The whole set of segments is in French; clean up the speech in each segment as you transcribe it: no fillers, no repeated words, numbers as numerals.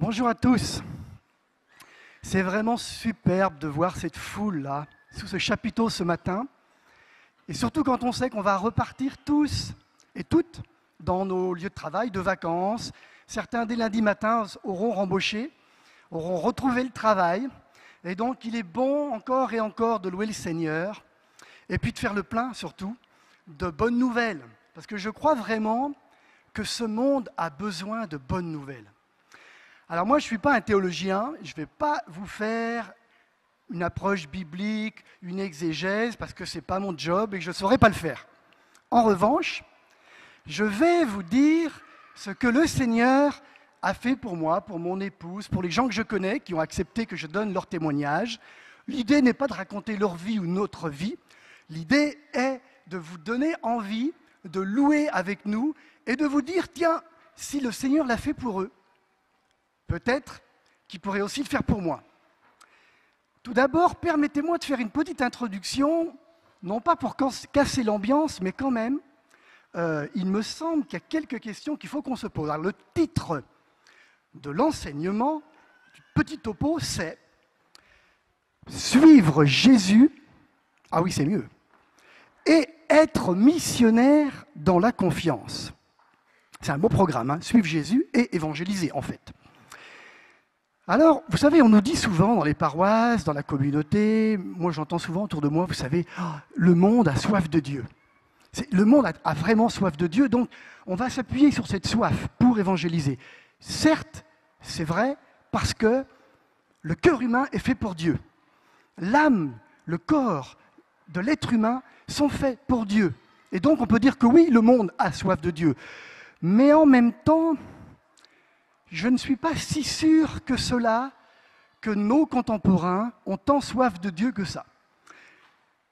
Bonjour à tous. C'est vraiment superbe de voir cette foule-là, sous ce chapiteau ce matin. Et surtout quand on sait qu'on va repartir tous et toutes dans nos lieux de travail, de vacances. Certains, dès lundi matin, auront rembauché, auront retrouvé le travail. Et donc, il est bon encore et encore de louer le Seigneur. Et puis de faire le plein, surtout, de bonnes nouvelles. Parce que je crois vraiment que ce monde a besoin de bonnes nouvelles. Alors moi, je ne suis pas un théologien, je ne vais pas vous faire une approche biblique, une exégèse, parce que ce n'est pas mon job et que je ne saurais pas le faire. En revanche, je vais vous dire ce que le Seigneur a fait pour moi, pour mon épouse, pour les gens que je connais, qui ont accepté que je donne leur témoignage. L'idée n'est pas de raconter leur vie ou notre vie, l'idée est de vous donner envie de louer avec nous et de vous dire, tiens, si le Seigneur l'a fait pour eux, peut-être qu'il pourrait aussi le faire pour moi. Tout d'abord, permettez-moi de faire une petite introduction, non pas pour casser l'ambiance, mais quand même, il me semble qu'il y a quelques questions qu'il faut qu'on se pose. Alors, le titre de l'enseignement, du petit topo, c'est « Suivre Jésus », ah oui, c'est mieux, et être missionnaire dans la confiance. C'est un beau programme, hein, suivre Jésus et évangéliser, en fait. Alors, vous savez, on nous dit souvent dans les paroisses, dans la communauté, moi j'entends souvent autour de moi, vous savez, le monde a soif de Dieu. Le monde a vraiment soif de Dieu, donc on va s'appuyer sur cette soif pour évangéliser. Certes, c'est vrai, parce que le cœur humain est fait pour Dieu. L'âme, le corps de l'être humain sont faits pour Dieu. Et donc on peut dire que oui, le monde a soif de Dieu. Mais en même temps, je ne suis pas si sûr que nos contemporains ont tant soif de Dieu que ça.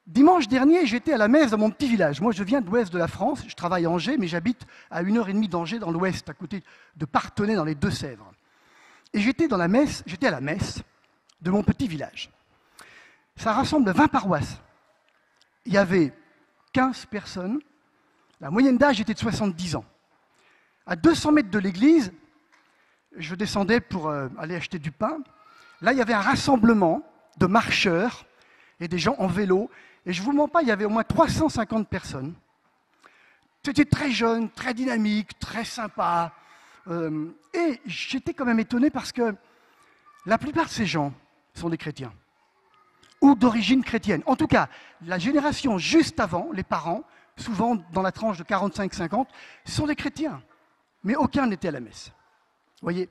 Dimanche dernier, j'étais à la messe dans mon petit village. Moi, je viens de l'ouest de la France, je travaille à Angers, mais j'habite à 1h30 d'Angers dans l'ouest, à côté de Parthenay, dans les Deux-Sèvres. Et j'étais à la messe de mon petit village. Ça rassemble 20 paroisses. Il y avait 15 personnes, la moyenne d'âge était de 70 ans. À 200 mètres de l'église, je descendais pour aller acheter du pain. Là, il y avait un rassemblement de marcheurs et des gens en vélo. Et je ne vous mens pas, il y avait au moins 350 personnes. C'était très jeune, très dynamique, très sympa. Et j'étais quand même étonné parce que la plupart de ces gens sont des chrétiens ou d'origine chrétienne. En tout cas, la génération juste avant, les parents, souvent dans la tranche de 45-50, sont des chrétiens. Mais aucun n'était à la messe. Vous voyez,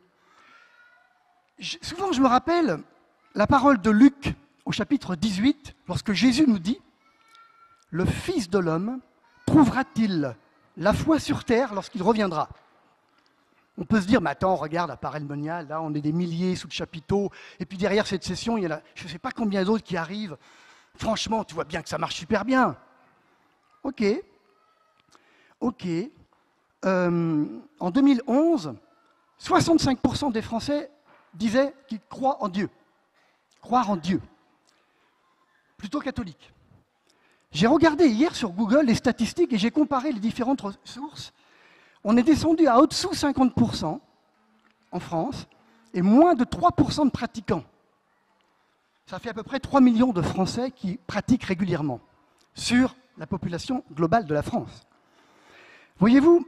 souvent je me rappelle la parole de Luc au chapitre 18, lorsque Jésus nous dit « Le Fils de l'homme trouvera-t-il la foi sur terre lorsqu'il reviendra ?» On peut se dire « Mais attends, regarde, à Paray-le-Monial, là on est des milliers sous le chapiteau, et puis derrière cette session, il y en a je ne sais pas combien d'autres qui arrivent. Franchement, tu vois bien que ça marche super bien. » Ok. En 2011, 65% des Français disaient qu'ils croient en Dieu. Croire en Dieu. Plutôt catholique. J'ai regardé hier sur Google les statistiques et j'ai comparé les différentes sources. On est descendu à au-dessous 50% en France et moins de 3% de pratiquants. Ça fait à peu près 3 millions de Français qui pratiquent régulièrement sur la population globale de la France. Voyez-vous,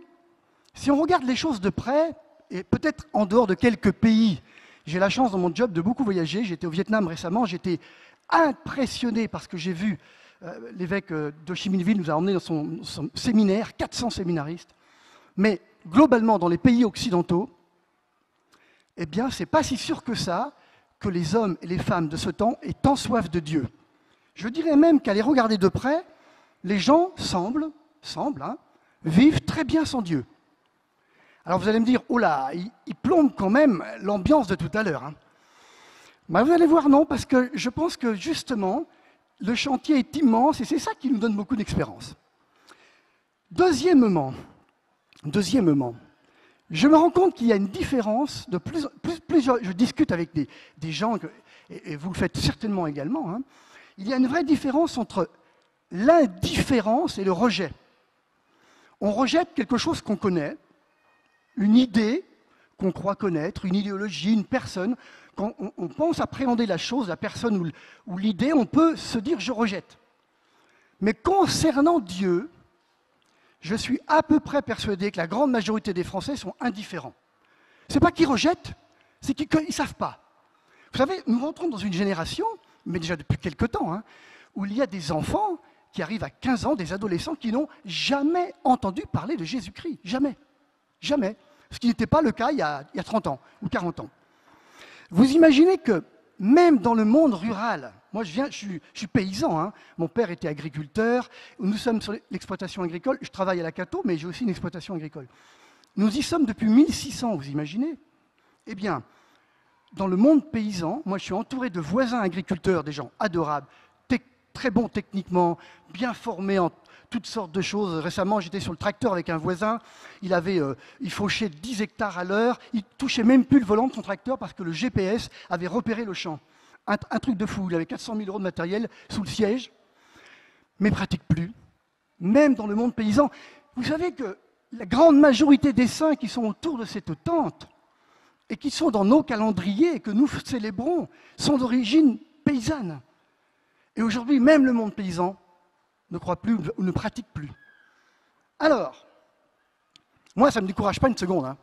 si on regarde les choses de près, et peut-être en dehors de quelques pays, j'ai la chance dans mon job de beaucoup voyager, j'étais au Vietnam récemment, j'étais impressionné parce que j'ai vu l'évêque d'Ho Chi Minh Ville nous a emmenés dans son séminaire, 400 séminaristes, mais globalement dans les pays occidentaux, eh bien c'est pas si sûr que ça que les hommes et les femmes de ce temps aient tant soif de Dieu. Je dirais même qu'à les regarder de près, les gens semblent vivre très bien sans Dieu. Alors vous allez me dire, oh là, il plombe quand même l'ambiance de tout à l'heure. Hein. Mais vous allez voir, non, parce que je pense que justement, le chantier est immense et c'est ça qui nous donne beaucoup d'expérience. Deuxièmement, je me rends compte qu'il y a une différence de plusieurs. Je discute avec des gens, et vous le faites certainement également, hein, il y a une vraie différence entre l'indifférence et le rejet. On rejette quelque chose qu'on connaît, une idée qu'on croit connaître, une idéologie, une personne. Quand on pense appréhender la chose, la personne ou l'idée, on peut se dire « je rejette ». Mais concernant Dieu, je suis à peu près persuadé que la grande majorité des Français sont indifférents. Ce n'est pas qu'ils rejettent, c'est qu'ils ne savent pas. Vous savez, nous rentrons dans une génération, mais déjà depuis quelque temps, hein, où il y a des enfants qui arrivent à 15 ans, des adolescents qui n'ont jamais entendu parler de Jésus-Christ. Jamais. Jamais. Ce qui n'était pas le cas il y a 30 ans ou 40 ans. Vous imaginez que même dans le monde rural, moi je suis paysan, hein, mon père était agriculteur, nous sommes sur l'exploitation agricole, je travaille à la Cato, mais j'ai aussi une exploitation agricole. Nous y sommes depuis 1600, vous imaginez? Eh bien, dans le monde paysan, moi je suis entouré de voisins agriculteurs, des gens adorables, très bons techniquement, bien formés en toutes sortes de choses. Récemment, j'étais sur le tracteur avec un voisin, il fauchait 10 hectares à l'heure, il touchait même plus le volant de son tracteur parce que le GPS avait repéré le champ. Un truc de fou, il avait 400 000 € de matériel sous le siège, mais pratique plus. Même dans le monde paysan, vous savez que la grande majorité des saints qui sont autour de cette tente et qui sont dans nos calendriers que nous célébrons sont d'origine paysanne. Et aujourd'hui, même le monde paysan ne croit plus ou ne pratique plus. Alors, moi, ça ne me décourage pas une seconde.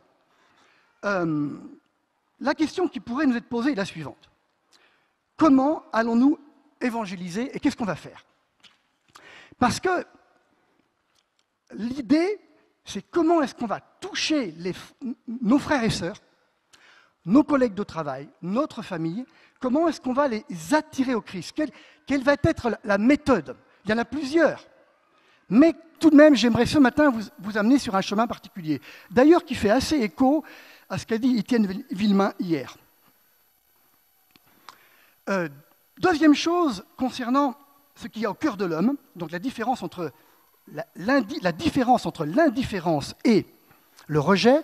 Hein. La question qui pourrait nous être posée est la suivante. Comment allons-nous évangéliser et qu'est-ce qu'on va faire? Parce que l'idée, c'est comment est-ce qu'on va toucher nos frères et sœurs, nos collègues de travail, notre famille, comment est-ce qu'on va les attirer au Christ? Quelle va être la méthode? Il y en a plusieurs. Mais tout de même, j'aimerais ce matin vous amener sur un chemin particulier. D'ailleurs, qui fait assez écho à ce qu'a dit Étienne Villemain hier. Deuxième chose, concernant ce qu'il y a au cœur de l'homme, donc la différence entre l'indifférence et le rejet.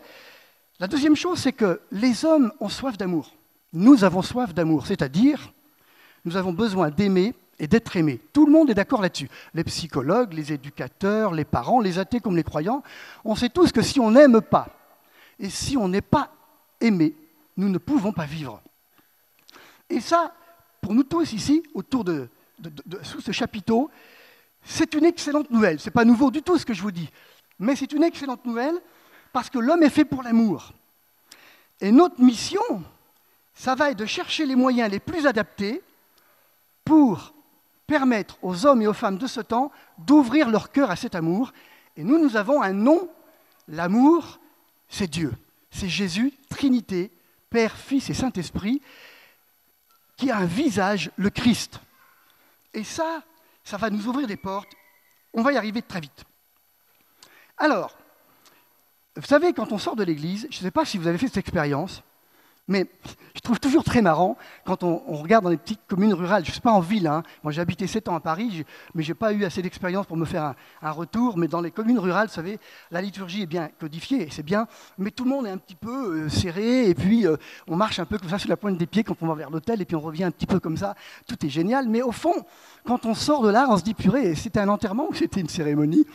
La deuxième chose, c'est que les hommes ont soif d'amour. Nous avons soif d'amour, c'est-à-dire, nous avons besoin d'aimer et d'être aimés. Tout le monde est d'accord là-dessus. Les psychologues, les éducateurs, les parents, les athées comme les croyants, on sait tous que si on n'aime pas, et si on n'est pas aimé, nous ne pouvons pas vivre. Et ça, pour nous tous ici, autour sous ce chapiteau, c'est une excellente nouvelle. Ce n'est pas nouveau du tout ce que je vous dis, mais c'est une excellente nouvelle parce que l'homme est fait pour l'amour. Et notre mission, ça va être de chercher les moyens les plus adaptés pour permettre aux hommes et aux femmes de ce temps d'ouvrir leur cœur à cet amour. Et nous avons un nom. L'amour, c'est Dieu. C'est Jésus, Trinité, Père, Fils et Saint-Esprit, qui a un visage, le Christ. Et ça va nous ouvrir des portes. On va y arriver très vite. Alors, vous savez, quand on sort de l'église, je ne sais pas si vous avez fait cette expérience, mais je trouve toujours très marrant quand on regarde dans les petites communes rurales. Je ne suis pas en ville, hein. Moi j'ai habité 7 ans à Paris, mais je n'ai pas eu assez d'expérience pour me faire un retour. Mais dans les communes rurales, vous savez, la liturgie est bien codifiée, c'est bien, mais tout le monde est un petit peu serré, et puis on marche un peu comme ça sur la pointe des pieds quand on va vers l'hôtel, et puis on revient un petit peu comme ça. Tout est génial, mais au fond, quand on sort de là, on se dit, purée, c'était un enterrement ou c'était une cérémonie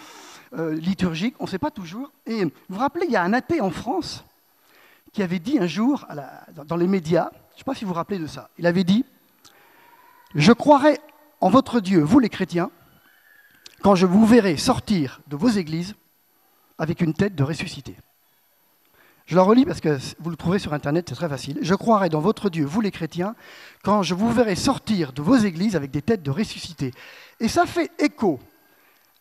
liturgique? On ne sait pas toujours. Et vous vous rappelez, il y a un athée en France qui avait dit un jour dans les médias, je ne sais pas si vous vous rappelez de ça, il avait dit « Je croirai en votre Dieu, vous les chrétiens, quand je vous verrai sortir de vos églises avec une tête de ressuscité. » Je la relis parce que vous le trouvez sur Internet, c'est très facile. « Je croirai dans votre Dieu, vous les chrétiens, quand je vous verrai sortir de vos églises avec des têtes de ressuscité. » Et ça fait écho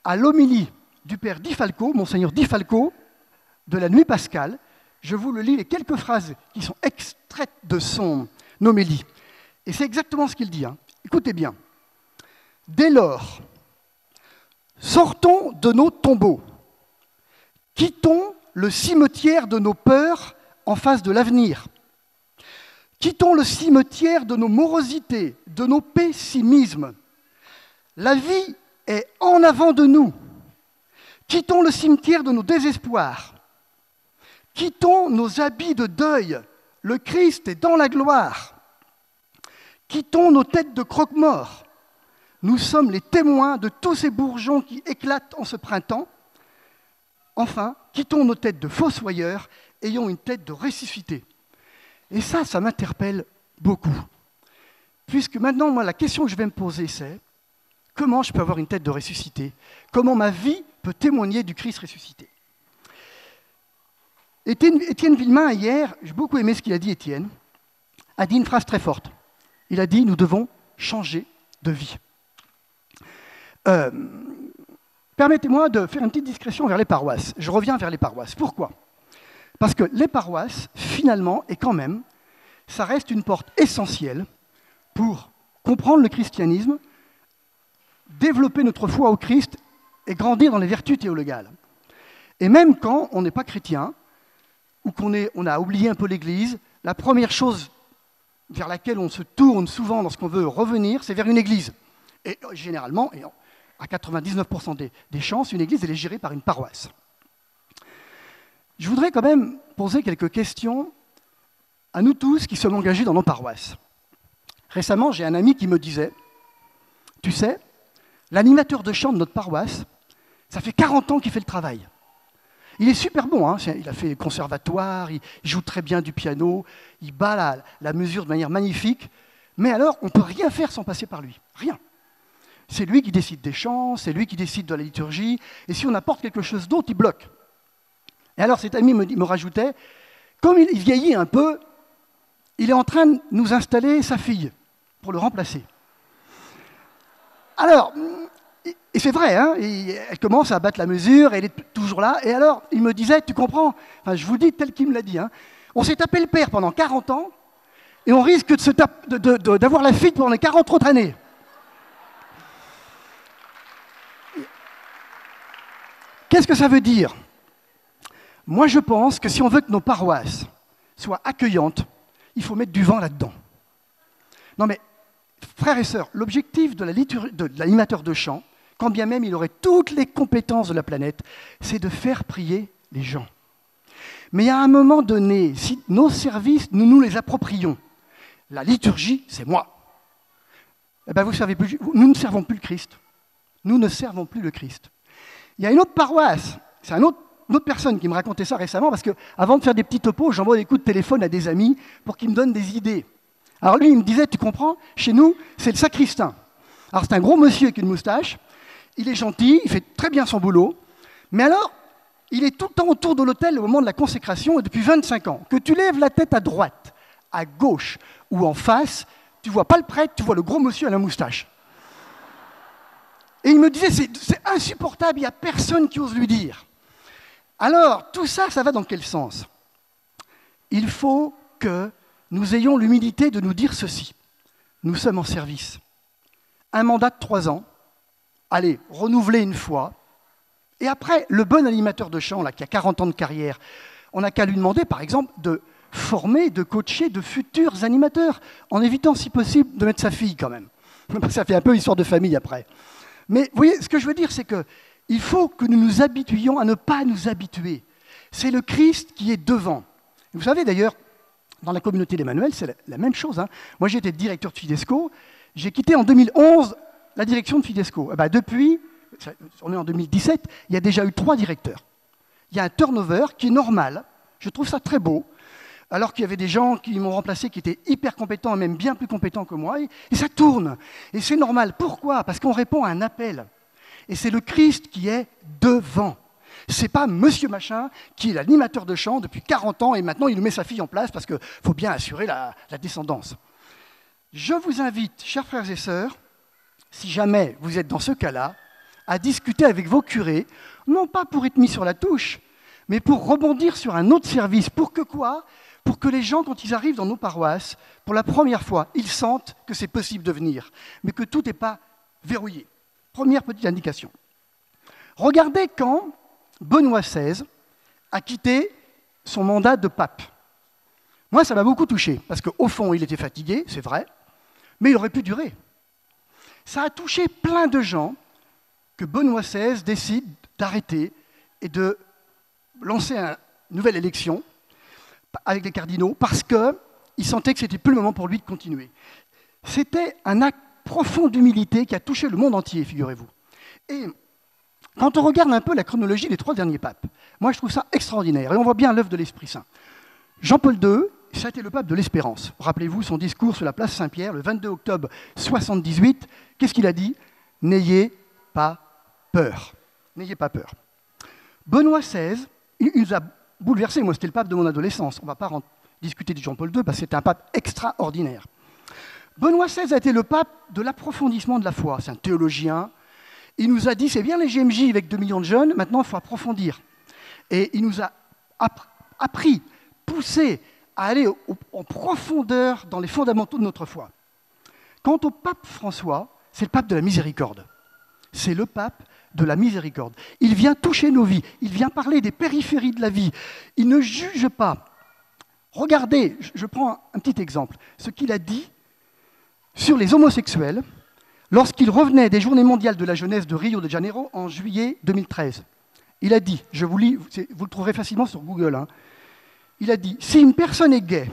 à l'homélie du père Di Falco, Monseigneur Di Falco, de la nuit pascale. Je vous le lis, les quelques phrases qui sont extraites de son homélie. Et c'est exactement ce qu'il dit. Hein. Écoutez bien. « Dès lors, sortons de nos tombeaux, quittons le cimetière de nos peurs en face de l'avenir, quittons le cimetière de nos morosités, de nos pessimismes. La vie est en avant de nous. Quittons le cimetière de nos désespoirs. Quittons nos habits de deuil, le Christ est dans la gloire. Quittons nos têtes de croque-mort. Nous sommes les témoins de tous ces bourgeons qui éclatent en ce printemps. Enfin, quittons nos têtes de fossoyeurs ayons une tête de ressuscité. Et ça m'interpelle beaucoup. Puisque maintenant, moi, la question que je vais me poser, c'est comment je peux avoir une tête de ressuscité? Comment ma vie peut témoigner du Christ ressuscité? Étienne Villemain, hier, j'ai beaucoup aimé ce qu'il a dit, Étienne, a dit une phrase très forte. Il a dit, nous devons changer de vie. Permettez-moi de faire une petite discrétion vers les paroisses. Je reviens vers les paroisses. Pourquoi? Parce que les paroisses, finalement, et quand même, ça reste une porte essentielle pour comprendre le christianisme, développer notre foi au Christ et grandir dans les vertus théologales. Et même quand on n'est pas chrétien, ou on a oublié un peu l'Église, la première chose vers laquelle on se tourne souvent lorsqu'on veut revenir, c'est vers une église. Et généralement, et à 99% des chances, une église elle est gérée par une paroisse. Je voudrais quand même poser quelques questions à nous tous qui sommes engagés dans nos paroisses. Récemment, j'ai un ami qui me disait, tu sais, l'animateur de chant de notre paroisse, ça fait 40 ans qu'il fait le travail. Il est super bon, hein, il a fait le conservatoire, il joue très bien du piano, il bat la mesure de manière magnifique, mais alors on ne peut rien faire sans passer par lui, rien. C'est lui qui décide des chants, c'est lui qui décide de la liturgie, et si on apporte quelque chose d'autre, il bloque. Et alors cet ami me rajoutait, comme il vieillit un peu, il est en train de nous installer sa fille pour le remplacer. Alors, et c'est vrai, hein, elle commence à battre la mesure, elle est toujours là. Et alors, il me disait, tu comprends, enfin, je vous dis tel qu'il me l'a dit, hein, on s'est tapé le père pendant 40 ans, et on risque d'avoir la fille pendant les 40 autres années. Qu'est-ce que ça veut dire? Moi, je pense que si on veut que nos paroisses soient accueillantes, il faut mettre du vent là-dedans. Non mais, frères et sœurs, l'objectif de l'animateur de chant, quand bien même il aurait toutes les compétences de la planète, c'est de faire prier les gens. Mais à un moment donné, si nos services, nous nous les approprions, la liturgie, c'est moi. Eh bien, nous ne servons plus le Christ. Nous ne servons plus le Christ. Il y a une autre paroisse, c'est une autre personne qui me racontait ça récemment, parce qu'avant de faire des petits topos, j'envoie des coups de téléphone à des amis pour qu'ils me donnent des idées. Alors lui, il me disait, tu comprends, chez nous, c'est le sacristain. Alors c'est un gros monsieur avec une moustache, il est gentil, il fait très bien son boulot, mais alors, il est tout le temps autour de l'autel au moment de la consécration, et depuis 25 ans. Que tu lèves la tête à droite, à gauche ou en face, tu ne vois pas le prêtre, tu vois le gros monsieur à la moustache. Et il me disait, c'est insupportable, il n'y a personne qui ose lui dire. Alors, tout ça, ça va dans quel sens? Il faut que nous ayons l'humilité de nous dire ceci. Nous sommes en service. Un mandat de 3 ans, allez, renouveler une fois, et après, le bon animateur de chant, là, qui a 40 ans de carrière, on n'a qu'à lui demander, par exemple, de former, de coacher de futurs animateurs, en évitant, si possible, de mettre sa fille, quand même. Ça fait un peu histoire de famille, après. Mais, vous voyez, ce que je veux dire, c'est qu'il faut que nous nous habituions à ne pas nous habituer. C'est le Christ qui est devant. Vous savez, d'ailleurs, dans la communauté d'Emmanuel, c'est la même chose. Hein. Moi, j'étais directeur de Fidesco. J'ai quitté en 2011 la direction de Fidesco. Et ben, depuis, on est en 2017, il y a déjà eu 3 directeurs. Il y a un turnover qui est normal. Je trouve ça très beau. Alors qu'il y avait des gens qui m'ont remplacé qui étaient hyper compétents, même bien plus compétents que moi. Et ça tourne. Et c'est normal. Pourquoi? Parce qu'on répond à un appel. Et c'est le Christ qui est devant. C'est pas Monsieur Machin qui est l'animateur de chant depuis 40 ans et maintenant il nous met sa fille en place parce qu'il faut bien assurer la descendance. Je vous invite, chers frères et sœurs, si jamais vous êtes dans ce cas-là, à discuter avec vos curés, non pas pour être mis sur la touche, mais pour rebondir sur un autre service. Pour que quoi? Pour que les gens, quand ils arrivent dans nos paroisses, pour la première fois, ils sentent que c'est possible de venir, mais que tout n'est pas verrouillé. Première petite indication. Regardez quand Benoît XVI a quitté son mandat de pape. Moi, ça m'a beaucoup touché, parce qu'au fond, il était fatigué, c'est vrai, mais il aurait pu durer. Ça a touché plein de gens que Benoît XVI décide d'arrêter et de lancer une nouvelle élection avec les cardinaux, parce qu'il sentait que ce n'était plus le moment pour lui de continuer. C'était un acte profond d'humilité qui a touché le monde entier, figurez-vous. Et Quand on regarde un peu la chronologie des 3 derniers papes, moi je trouve ça extraordinaire, et on voit bien l'œuvre de l'Esprit Saint. Jean-Paul II, ça a été le pape de l'espérance. Rappelez-vous son discours sur la place Saint-Pierre, le 22 octobre 78, qu'est-ce qu'il a dit? N'ayez pas peur. N'ayez pas peur. Benoît XVI, il nous a bouleversé. Moi, c'était le pape de mon adolescence. On ne va pas discuter de Jean-Paul II parce que c'était un pape extraordinaire. Benoît XVI a été le pape de l'approfondissement de la foi. C'est un théologien. Il nous a dit, c'est bien les GMJ avec 2 millions de jeunes, maintenant il faut approfondir. Et il nous a appris, poussé à aller en profondeur dans les fondamentaux de notre foi. Quant au pape François, c'est le pape de la miséricorde. C'est le pape de la miséricorde. Il vient toucher nos vies, il vient parler des périphéries de la vie. Il ne juge pas. Regardez, je prends un petit exemple, ce qu'il a dit sur les homosexuels lorsqu'il revenait des Journées mondiales de la jeunesse de Rio de Janeiro en juillet 2013. Il a dit, je vous lis, vous le trouverez facilement sur Google, hein, il a dit, si une personne est gay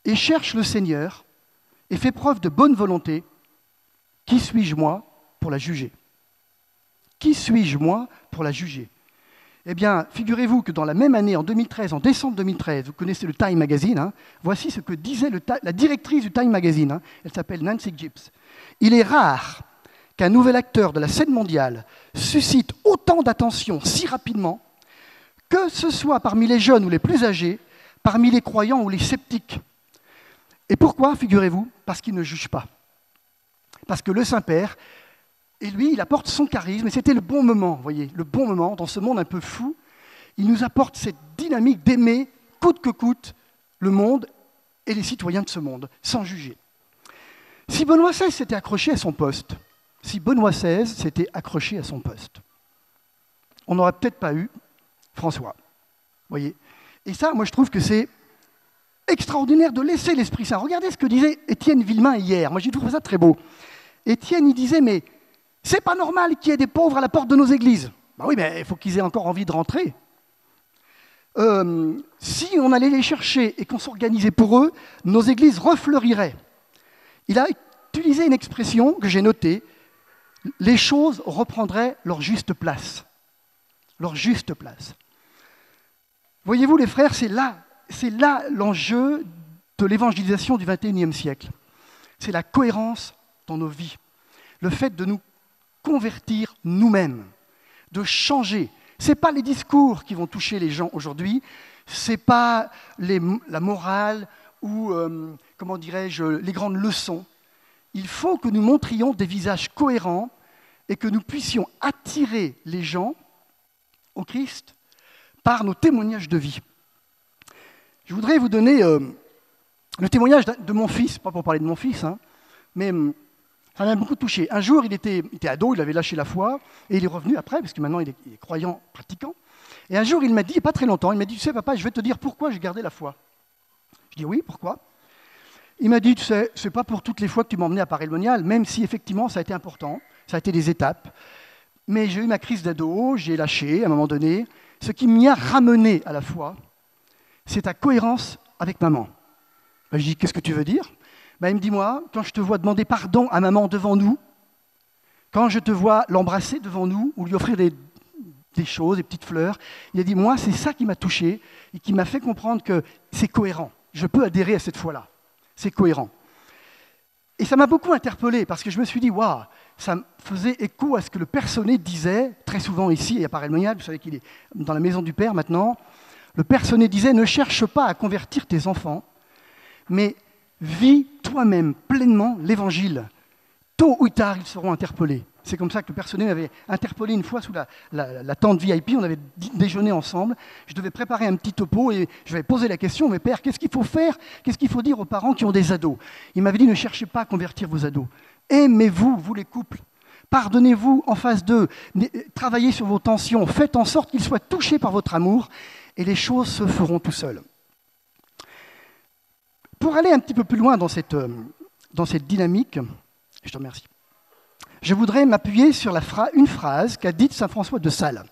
et cherche le Seigneur et fait preuve de bonne volonté, qui suis-je moi pour la juger? Qui suis-je moi pour la juger? Eh bien, figurez-vous que dans la même année, en 2013, en décembre 2013, vous connaissez le Time Magazine, hein, voici ce que disait la directrice du Time Magazine, hein, elle s'appelle Nancy Gibbs. Il est rare qu'un nouvel acteur de la scène mondiale suscite autant d'attention si rapidement, que ce soit parmi les jeunes ou les plus âgés, parmi les croyants ou les sceptiques. Et pourquoi, figurez-vous? Parce qu'il ne juge pas. Parce que le Saint-Père, et lui, il apporte son charisme, et c'était le bon moment, vous voyez, le bon moment, dans ce monde un peu fou, il nous apporte cette dynamique d'aimer, coûte que coûte, le monde et les citoyens de ce monde, sans juger. Si Benoît XVI s'était accroché à son poste, on n'aurait peut-être pas eu François. Voyez. Et ça, moi, je trouve que c'est extraordinaire de laisser l'Esprit Saint. Regardez ce que disait Étienne Villemain hier. Moi, j'ai trouvé ça très beau. Étienne, il disait, mais c'est pas normal qu'il y ait des pauvres à la porte de nos églises. Ben oui, mais il faut qu'ils aient encore envie de rentrer. Si on allait les chercher et qu'on s'organisait pour eux, nos églises refleuriraient. Il a utilisé une expression que j'ai notée, les choses reprendraient leur juste place. Leur juste place. Voyez-vous, les frères, c'est là l'enjeu de l'évangélisation du XXIe siècle. C'est la cohérence dans nos vies. Le fait de nous convertir nous-mêmes, de changer. Ce n'est pas les discours qui vont toucher les gens aujourd'hui, ce n'est pas la morale ou, comment dirais-je, les grandes leçons. Il faut que nous montrions des visages cohérents et que nous puissions attirer les gens au Christ par nos témoignages de vie. Je voudrais vous donner le témoignage de mon fils, pas pour parler de mon fils, hein, mais ça m'a beaucoup touché. Un jour, il était ado, il avait lâché la foi, et il est revenu après, parce que maintenant il est croyant, pratiquant. Et un jour, il m'a dit, il n'y a pas très longtemps, il m'a dit, tu sais papa, je vais te dire pourquoi j'ai gardé la foi. Je dis oui, pourquoi? Il m'a dit, tu sais, c'est pas pour toutes les fois que tu m'as emmené à Paray-le-Monial, même si effectivement ça a été important, ça a été des étapes. Mais j'ai eu ma crise d'ado, j'ai lâché à un moment donné. Ce qui m'y a ramené à la foi, c'est ta cohérence avec maman. Ben, je dis, qu'est-ce que tu veux dire? Ben, il me dit, moi, quand je te vois demander pardon à maman devant nous, quand je te vois l'embrasser devant nous, ou lui offrir des choses, des petites fleurs, il a dit, moi, c'est ça qui m'a touché et qui m'a fait comprendre que c'est cohérent. Je peux adhérer à cette foi-là. C'est cohérent. Et ça m'a beaucoup interpellé, parce que je me suis dit, waouh, ça me faisait écho à ce que le Père Sonnet disait, très souvent ici, à Paray-le-Monial, vous savez qu'il est dans la maison du Père maintenant. Le Père Sonnet disait, ne cherche pas à convertir tes enfants, mais vis toi-même pleinement l'Évangile. Tôt ou tard, ils seront interpellés. C'est comme ça que le Père Sonnet m'avait interpellé une fois sous la tente VIP, on avait déjeuné ensemble. Je devais préparer un petit topo et je lui avais posé la question, mais Père, qu'est-ce qu'il faut faire? Qu'est-ce qu'il faut dire aux parents qui ont des ados? Il m'avait dit, ne cherchez pas à convertir vos ados. Aimez-vous, vous les couples. Pardonnez-vous en face d'eux. Travaillez sur vos tensions. Faites en sorte qu'ils soient touchés par votre amour et les choses se feront tout seuls. Pour aller un petit peu plus loin dans cette dynamique, je te remercie. Je voudrais m'appuyer sur une phrase qu'a dite saint François de Sales.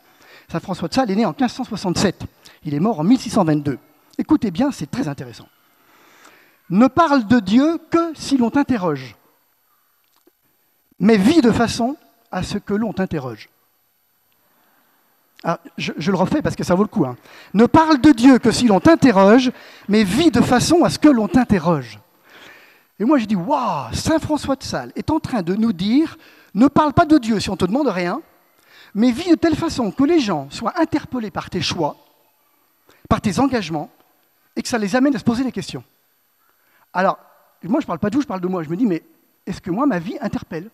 Saint François de Sales est né en 1567. Il est mort en 1622. Écoutez bien, c'est très intéressant. Ne parle de Dieu que si l'on t'interroge, mais vis de façon à ce que l'on t'interroge. Ah, je le refais parce que ça vaut le coup. Hein. Ne parle de Dieu que si l'on t'interroge, mais vis de façon à ce que l'on t'interroge. Et moi je dis, waouh, Saint François de Sales est en train de nous dire, ne parle pas de Dieu si on ne te demande rien, mais vis de telle façon que les gens soient interpellés par tes choix, par tes engagements, et que ça les amène à se poser des questions. Alors, moi je ne parle pas de vous, je parle de moi. Je me dis, mais est-ce que moi ma vie interpelle ?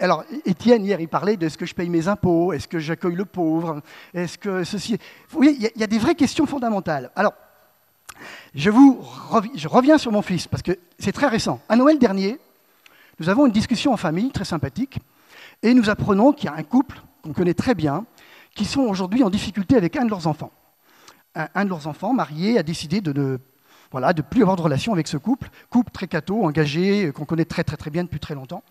Alors, Étienne, hier, il parlait de est-ce que je paye mes impôts, est-ce que j'accueille le pauvre, est-ce que ceci... Vous voyez, il y a des vraies questions fondamentales. Alors, je reviens sur mon fils, parce que c'est très récent. À Noël dernier, nous avons une discussion en famille, très sympathique, et nous apprenons qu'il y a un couple qu'on connaît très bien, qui sont aujourd'hui en difficulté avec un de leurs enfants. Un de leurs enfants, marié, a décidé de ne plus avoir de relation avec ce couple très catho, engagé, qu'on connaît très très très bien depuis très longtemps.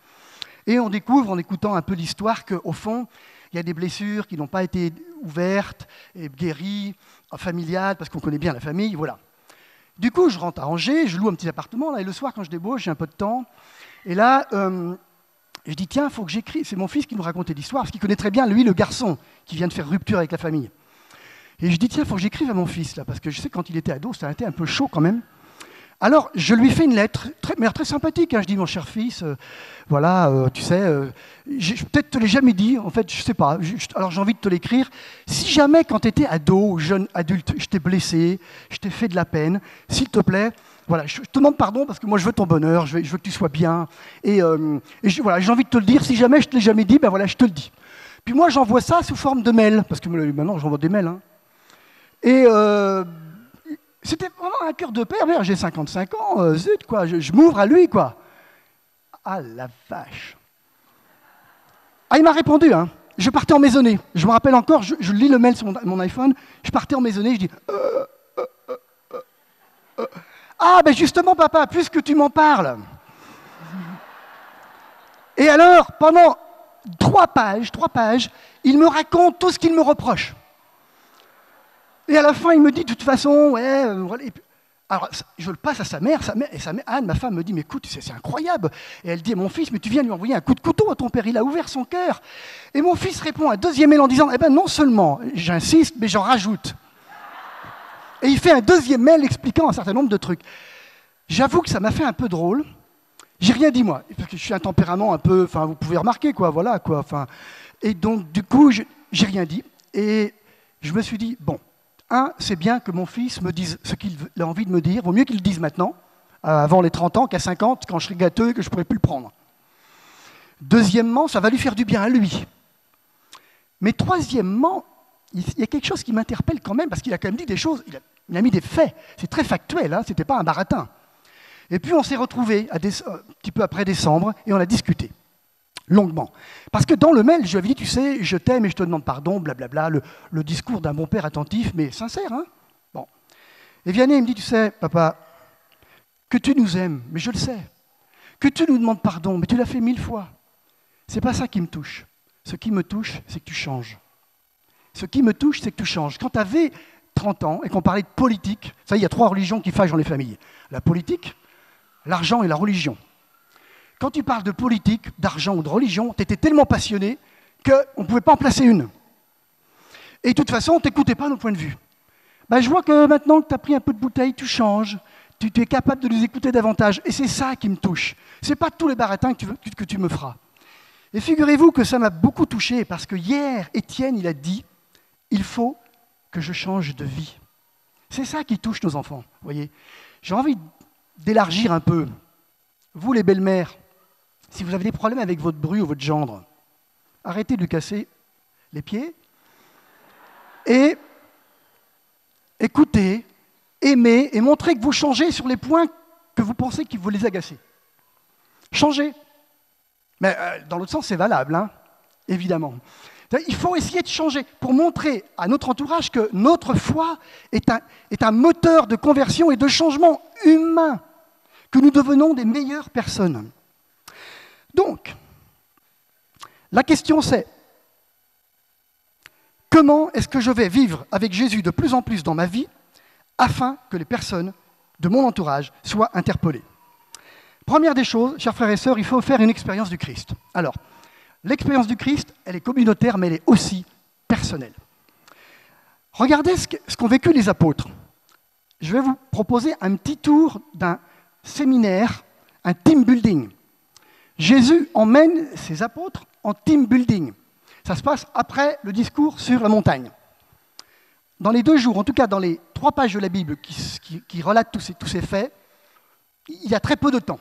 Et on découvre, en écoutant un peu l'histoire, qu'au fond, il y a des blessures qui n'ont pas été ouvertes et guéries, familiales, parce qu'on connaît bien la famille, voilà. Du coup, je rentre à Angers, je loue un petit appartement, là, et le soir, quand je débauche, j'ai un peu de temps. Et là, je dis, tiens, il faut que j'écrive. C'est mon fils qui nous racontait l'histoire, parce qu'il connaît très bien, lui, le garçon, qui vient de faire rupture avec la famille. Et je dis, tiens, il faut que j'écrive à mon fils, là, parce que je sais que quand il était ado, ça a été un peu chaud quand même. Alors, je lui fais une lettre, très sympathique. Hein. Je dis, mon cher fils, tu sais, peut-être te l'ai jamais dit, en fait, je sais pas. Alors, j'ai envie de te l'écrire. Si jamais, quand tu étais ado, jeune adulte, je t'ai blessé, je t'ai fait de la peine, s'il te plaît, voilà, je te demande pardon parce que moi, je veux ton bonheur, je veux que tu sois bien. J'ai envie de te le dire. Si jamais je te l'ai jamais dit, ben voilà, je te le dis. Puis moi, j'envoie ça sous forme de mail, parce que maintenant, j'envoie des mails. Hein. Et... c'était vraiment un cœur de père, j'ai 55 ans, zut, quoi, je m'ouvre à lui, quoi. Ah, la vache. Ah, il m'a répondu, hein. Je partais en maisonnée. Je me rappelle encore, je lis le mail sur mon iPhone, je partais en maisonnée, je dis... Ah, ben justement, papa, puisque tu m'en parles. Et alors, pendant 3 pages, il me raconte tout ce qu'il me reproche. Et à la fin, il me dit, de toute façon, ouais... Alors, je le passe à sa mère, Anne, ma femme, me dit, mais écoute, c'est incroyable. Et elle dit, mon fils, mais tu viens lui envoyer un coup de couteau à ton père, il a ouvert son cœur. Et mon fils répond un deuxième mail en disant, eh ben non seulement, j'insiste, mais j'en rajoute. Et il fait un deuxième mail expliquant un certain nombre de trucs. J'avoue que ça m'a fait un peu drôle. J'ai rien dit, moi, parce que je suis un tempérament un peu, enfin, vous pouvez remarquer, quoi, voilà, quoi. Enfin, et donc, du coup, j'ai rien dit. Et je me suis dit, bon, c'est bien que mon fils me dise ce qu'il a envie de me dire. Vaut mieux qu'il le dise maintenant, avant les 30 ans, qu'à 50, quand je serai gâteux et que je ne pourrai plus le prendre. Deuxièmement, ça va lui faire du bien à lui. Mais troisièmement, il y a quelque chose qui m'interpelle quand même, parce qu'il a quand même dit des choses, il a mis des faits. C'est très factuel, hein, ce n'était pas un baratin. Et puis on s'est retrouvés un petit peu après décembre, et on a discuté. Longuement. Parce que dans le mail, je lui avais dit, tu sais, je t'aime et je te demande pardon, blablabla, le discours d'un bon père attentif, mais sincère. Hein, bon. Et Vianney, il me dit, tu sais, papa, que tu nous aimes, mais je le sais. Que tu nous demandes pardon, mais tu l'as fait 1000 fois. C'est pas ça qui me touche. Ce qui me touche, c'est que tu changes. Ce qui me touche, c'est que tu changes. Quand tu avais 30 ans et qu'on parlait de politique, ça, il y a 3 religions qui fâchent dans les familles. La politique, l'argent et la religion. Quand tu parles de politique, d'argent ou de religion, tu étais tellement passionné qu'on ne pouvait pas en placer une. Et de toute façon, on ne t'écoutait pas nos points de vue. Ben, je vois que maintenant que tu as pris un peu de bouteille, tu changes, tu es capable de nous écouter davantage. Et c'est ça qui me touche. Ce n'est pas tous les baratins que tu me feras. Et figurez-vous que ça m'a beaucoup touché, parce que hier, Étienne, il a dit, il faut que je change de vie. C'est ça qui touche nos enfants, vous voyez. J'ai envie d'élargir un peu. Vous, les belles-mères, si vous avez des problèmes avec votre bru ou votre gendre, arrêtez de lui casser les pieds et écoutez, aimez et montrez que vous changez sur les points que vous pensez qu'il vous les agacer. Changez. Mais dans l'autre sens, c'est valable, hein, évidemment. Il faut essayer de changer pour montrer à notre entourage que notre foi est un moteur de conversion et de changement humain, que nous devenons des meilleures personnes. Donc, la question c'est, comment est-ce que je vais vivre avec Jésus de plus en plus dans ma vie afin que les personnes de mon entourage soient interpellées? Première des choses, chers frères et sœurs, il faut faire une expérience du Christ. Alors, l'expérience du Christ, elle est communautaire, mais elle est aussi personnel. Regardez ce qu'ont vécu les apôtres. Je vais vous proposer un petit tour d'un séminaire, un team building. Jésus emmène ses apôtres en team building. Ça se passe après le discours sur la montagne. Dans les 2 jours, en tout cas dans les 3 pages de la Bible qui relatent tous ces faits, il y a très peu de temps.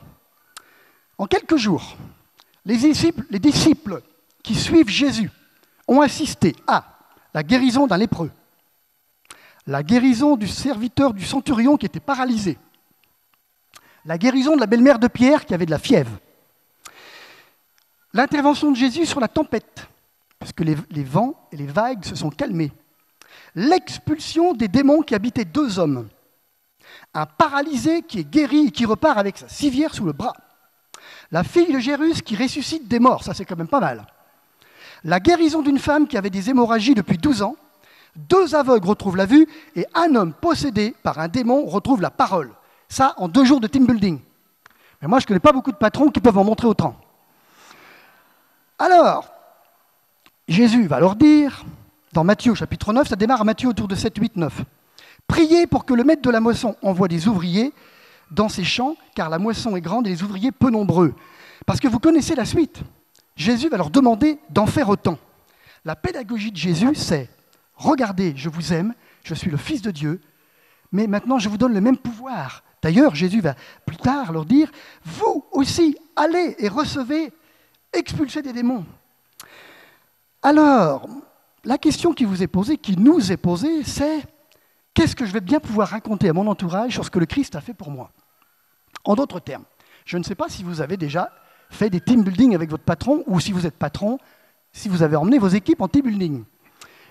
En quelques jours, les disciples qui suivent Jésus ont assisté à la guérison d'un lépreux, la guérison du serviteur du centurion qui était paralysé, la guérison de la belle-mère de Pierre qui avait de la fièvre, l'intervention de Jésus sur la tempête, parce que les vents et les vagues se sont calmés, l'expulsion des démons qui habitaient 2 hommes, un paralysé qui est guéri et qui repart avec sa civière sous le bras, la fille de Jairus qui ressuscite des morts, ça c'est quand même pas mal, la guérison d'une femme qui avait des hémorragies depuis 12 ans, 2 aveugles retrouvent la vue et un homme possédé par un démon retrouve la parole. Ça en 2 jours de team building. Mais moi je ne connais pas beaucoup de patrons qui peuvent en montrer autant. Alors, Jésus va leur dire, dans Matthieu chapitre 9, ça démarre à Matthieu autour de 7, 8, 9. Priez pour que le maître de la moisson envoie des ouvriers dans ses champs, car la moisson est grande et les ouvriers peu nombreux. Parce que vous connaissez la suite. Jésus va leur demander d'en faire autant. La pédagogie de Jésus, c'est « Regardez, je vous aime, je suis le Fils de Dieu, mais maintenant je vous donne le même pouvoir. » D'ailleurs, Jésus va plus tard leur dire « Vous aussi, allez et recevez, expulsez des démons. » Alors, la question qui vous est posée, qui nous est posée, c'est « Qu'est-ce que je vais bien pouvoir raconter à mon entourage sur ce que le Christ a fait pour moi ?» En d'autres termes, je ne sais pas si vous avez déjà fait des team building avec votre patron, ou si vous êtes patron, si vous avez emmené vos équipes en team building.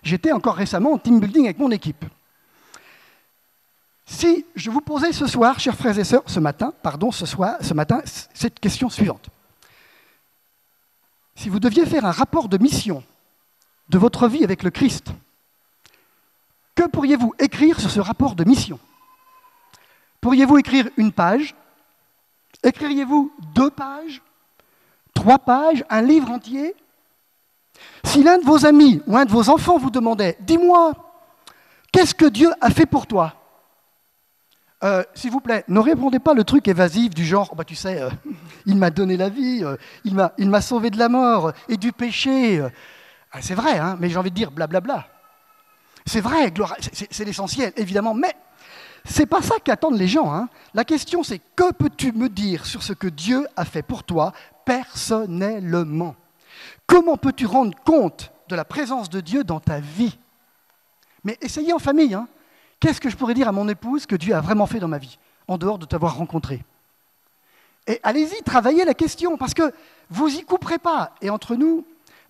J'étais encore récemment en team building avec mon équipe. Si je vous posais ce soir, chers frères et sœurs, ce matin, cette question suivante. Si vous deviez faire un rapport de mission de votre vie avec le Christ, que pourriez-vous écrire sur ce rapport de mission? Pourriez-vous écrire 1 page? Écririez-vous 2 pages? 3 pages? Un livre entier? Si l'un de vos amis ou un de vos enfants vous demandait « Dis-moi, qu'est-ce que Dieu a fait pour toi ?» S'il vous plaît, ne répondez pas le truc évasif du genre « Tu sais, il m'a donné la vie, il m'a sauvé de la mort et du péché. » C'est vrai, hein, mais j'ai envie de dire blablabla. C'est vrai, c'est l'essentiel, évidemment, mais c'est pas ça qu'attendent les gens. Hein. La question, c'est « Que peux-tu me dire sur ce que Dieu a fait pour toi personnellement ?» Comment peux-tu rendre compte de la présence de Dieu dans ta vie? Mais essayez en famille. Hein. Qu'est-ce que je pourrais dire à mon épouse que Dieu a vraiment fait dans ma vie, en dehors de t'avoir rencontré? Et allez-y, travaillez la question, parce que vous n'y couperez pas. Et entre nous,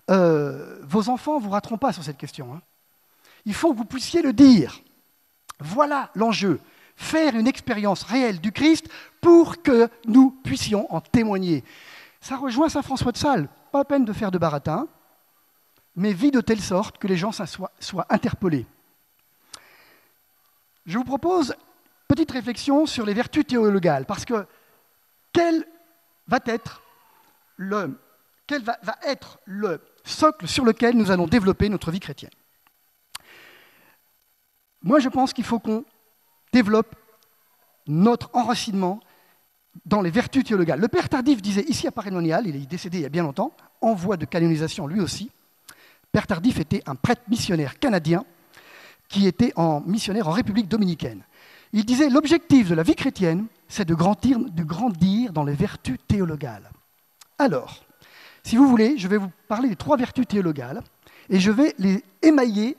vos enfants ne vous rateront pas sur cette question. Hein. Il faut que vous puissiez le dire. Voilà l'enjeu. Faire une expérience réelle du Christ pour que nous puissions en témoigner. Ça rejoint saint François de Sales. Pas la peine de faire de baratin, mais vis de telle sorte que les gens soient interpellés. Je vous propose une petite réflexion sur les vertus théologales, parce que quel va être le socle sur lequel nous allons développer notre vie chrétienne? Moi, je pense qu'il faut qu'on développe notre enracinement dans les vertus théologales. Le père Tardif disait ici à Paris-Monial, il est décédé il y a bien longtemps, en voie de canonisation lui aussi. Père Tardif était un prêtre missionnaire canadien qui était missionnaire en République dominicaine. Il disait « L'objectif de la vie chrétienne, c'est de grandir dans les vertus théologales. » Alors, si vous voulez, je vais vous parler des 3 vertus théologales et je vais les émailler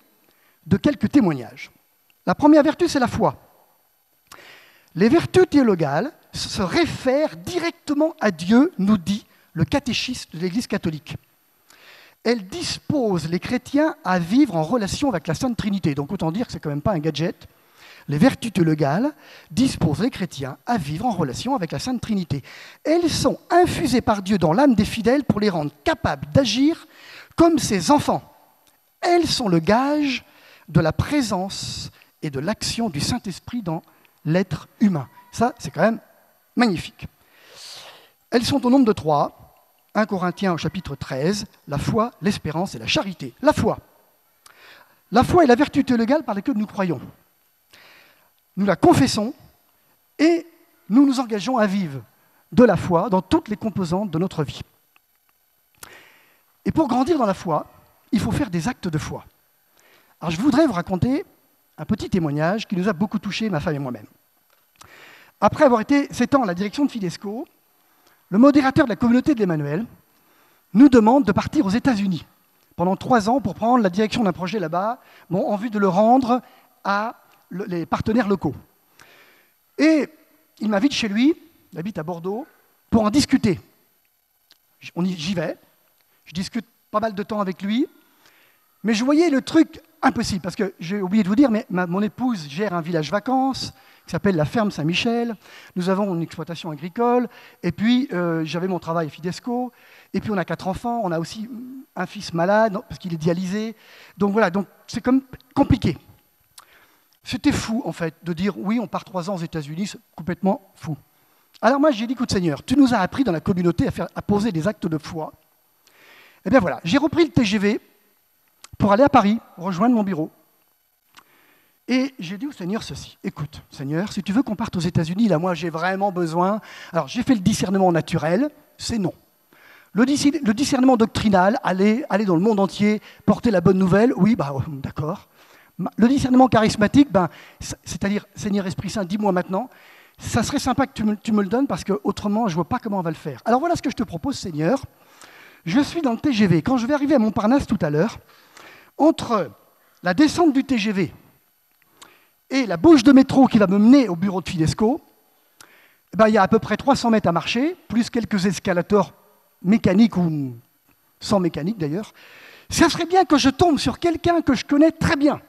de quelques témoignages. La première vertu, c'est la foi. Les vertus théologales se réfèrent directement à Dieu, nous dit le catéchisme de l'Église catholique. Elles disposent les chrétiens à vivre en relation avec la Sainte Trinité. Donc autant dire que ce n'est quand même pas un gadget. Les vertus théologales disposent les chrétiens à vivre en relation avec la Sainte Trinité. Elles sont infusées par Dieu dans l'âme des fidèles pour les rendre capables d'agir comme ses enfants. Elles sont le gage de la présence et de l'action du Saint-Esprit dans l'être humain. Ça, c'est quand même magnifique. Elles sont au nombre de 3. 1 Corinthiens au chapitre 13, la foi, l'espérance et la charité. La foi. La foi est la vertu théologale par laquelle nous croyons. Nous la confessons et nous nous engageons à vivre de la foi dans toutes les composantes de notre vie. Et pour grandir dans la foi, il faut faire des actes de foi. Alors je voudrais vous raconter un petit témoignage qui nous a beaucoup touchés, ma femme et moi-même. Après avoir été 7 ans à la direction de Fidesco, le modérateur de la communauté de l'Emmanuel nous demande de partir aux États-Unis pendant 3 ans pour prendre la direction d'un projet là-bas, en vue de le rendre à les partenaires locaux. Et il m'invite chez lui, il habite à Bordeaux, pour en discuter. J'y vais, je discute pas mal de temps avec lui, mais je voyais le truc impossible, parce que j'ai oublié de vous dire, mais mon épouse gère un village vacances qui s'appelle la ferme Saint-Michel. Nous avons une exploitation agricole, et puis j'avais mon travail à Fidesco, et puis on a 4 enfants, on a aussi un fils malade, parce qu'il est dialysé. Donc voilà, donc c'est comme compliqué. C'était fou, en fait, de dire, oui, on part 3 ans aux États-Unis, c'est complètement fou. Alors moi, j'ai dit, écoute Seigneur, tu nous as appris dans la communauté à poser des actes de foi. Eh bien voilà, j'ai repris le TGV pour aller à Paris, rejoindre mon bureau. Et j'ai dit au Seigneur ceci, écoute, Seigneur, si tu veux qu'on parte aux États-Unis, là, moi, j'ai vraiment besoin. Alors, j'ai fait le discernement naturel, c'est non. Le discernement doctrinal, aller dans le monde entier, porter la bonne nouvelle, oui, d'accord. Le discernement charismatique, c'est-à-dire, Seigneur Esprit Saint, dis-moi maintenant, ça serait sympa que tu me le donnes, parce qu'autrement, je ne vois pas comment on va le faire. Alors voilà ce que je te propose, Seigneur. Je suis dans le TGV. Quand je vais arriver à Montparnasse tout à l'heure, entre la descente du TGV et la bouche de métro qui va me mener au bureau de Fidesco, il y a à peu près 300 mètres à marcher, plus quelques escalators mécaniques ou sans mécanique d'ailleurs. Ça serait bien que je tombe sur quelqu'un que je connais très bien.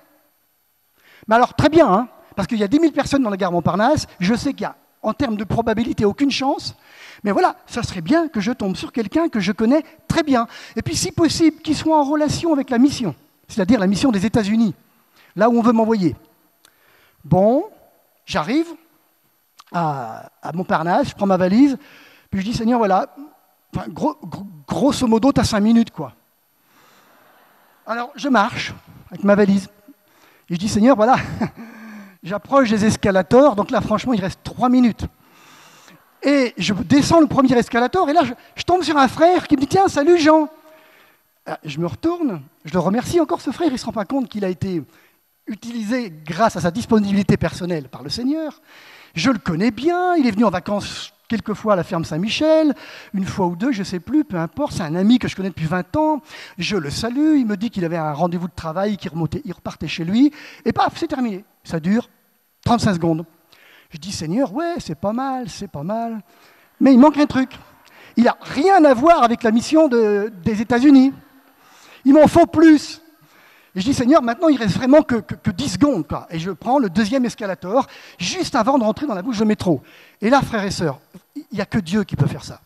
Mais alors très bien, hein, parce qu'il y a 10 000 personnes dans la gare Montparnasse, je sais qu'il y a en termes de probabilité aucune chance, mais voilà, ça serait bien que je tombe sur quelqu'un que je connais très bien. Et puis si possible, qu'il soit en relation avec la mission, c'est-à-dire la mission des États-Unis, là où on veut m'envoyer. Bon, j'arrive à Montparnasse, je prends ma valise, puis je dis, Seigneur, voilà, grosso modo, tu as 5 minutes, quoi. Alors, je marche avec ma valise, et je dis, Seigneur, voilà, j'approche des escalators, donc là, franchement, il reste 3 minutes. Et je descends le premier escalator, et là, je tombe sur un frère qui me dit, tiens, salut Jean. Je me retourne, je le remercie encore, ce frère, il ne se rend pas compte qu'il a été utilisé grâce à sa disponibilité personnelle par le Seigneur. Je le connais bien, il est venu en vacances quelques fois à la ferme Saint-Michel, une fois ou deux, je ne sais plus, peu importe, c'est un ami que je connais depuis 20 ans, je le salue, il me dit qu'il avait un rendez-vous de travail, il repartait chez lui, et paf, c'est terminé. Ça dure 35 secondes. Je dis, Seigneur, ouais, c'est pas mal, mais il manque un truc. Il n'a rien à voir avec la mission des États-Unis. Il m'en faut plus. Et je dis, Seigneur, maintenant, il reste vraiment que 10 secondes, quoi. Et je prends le deuxième escalator, juste avant de rentrer dans la bouche de métro. Et là, frères et sœurs, il n'y a que Dieu qui peut faire ça.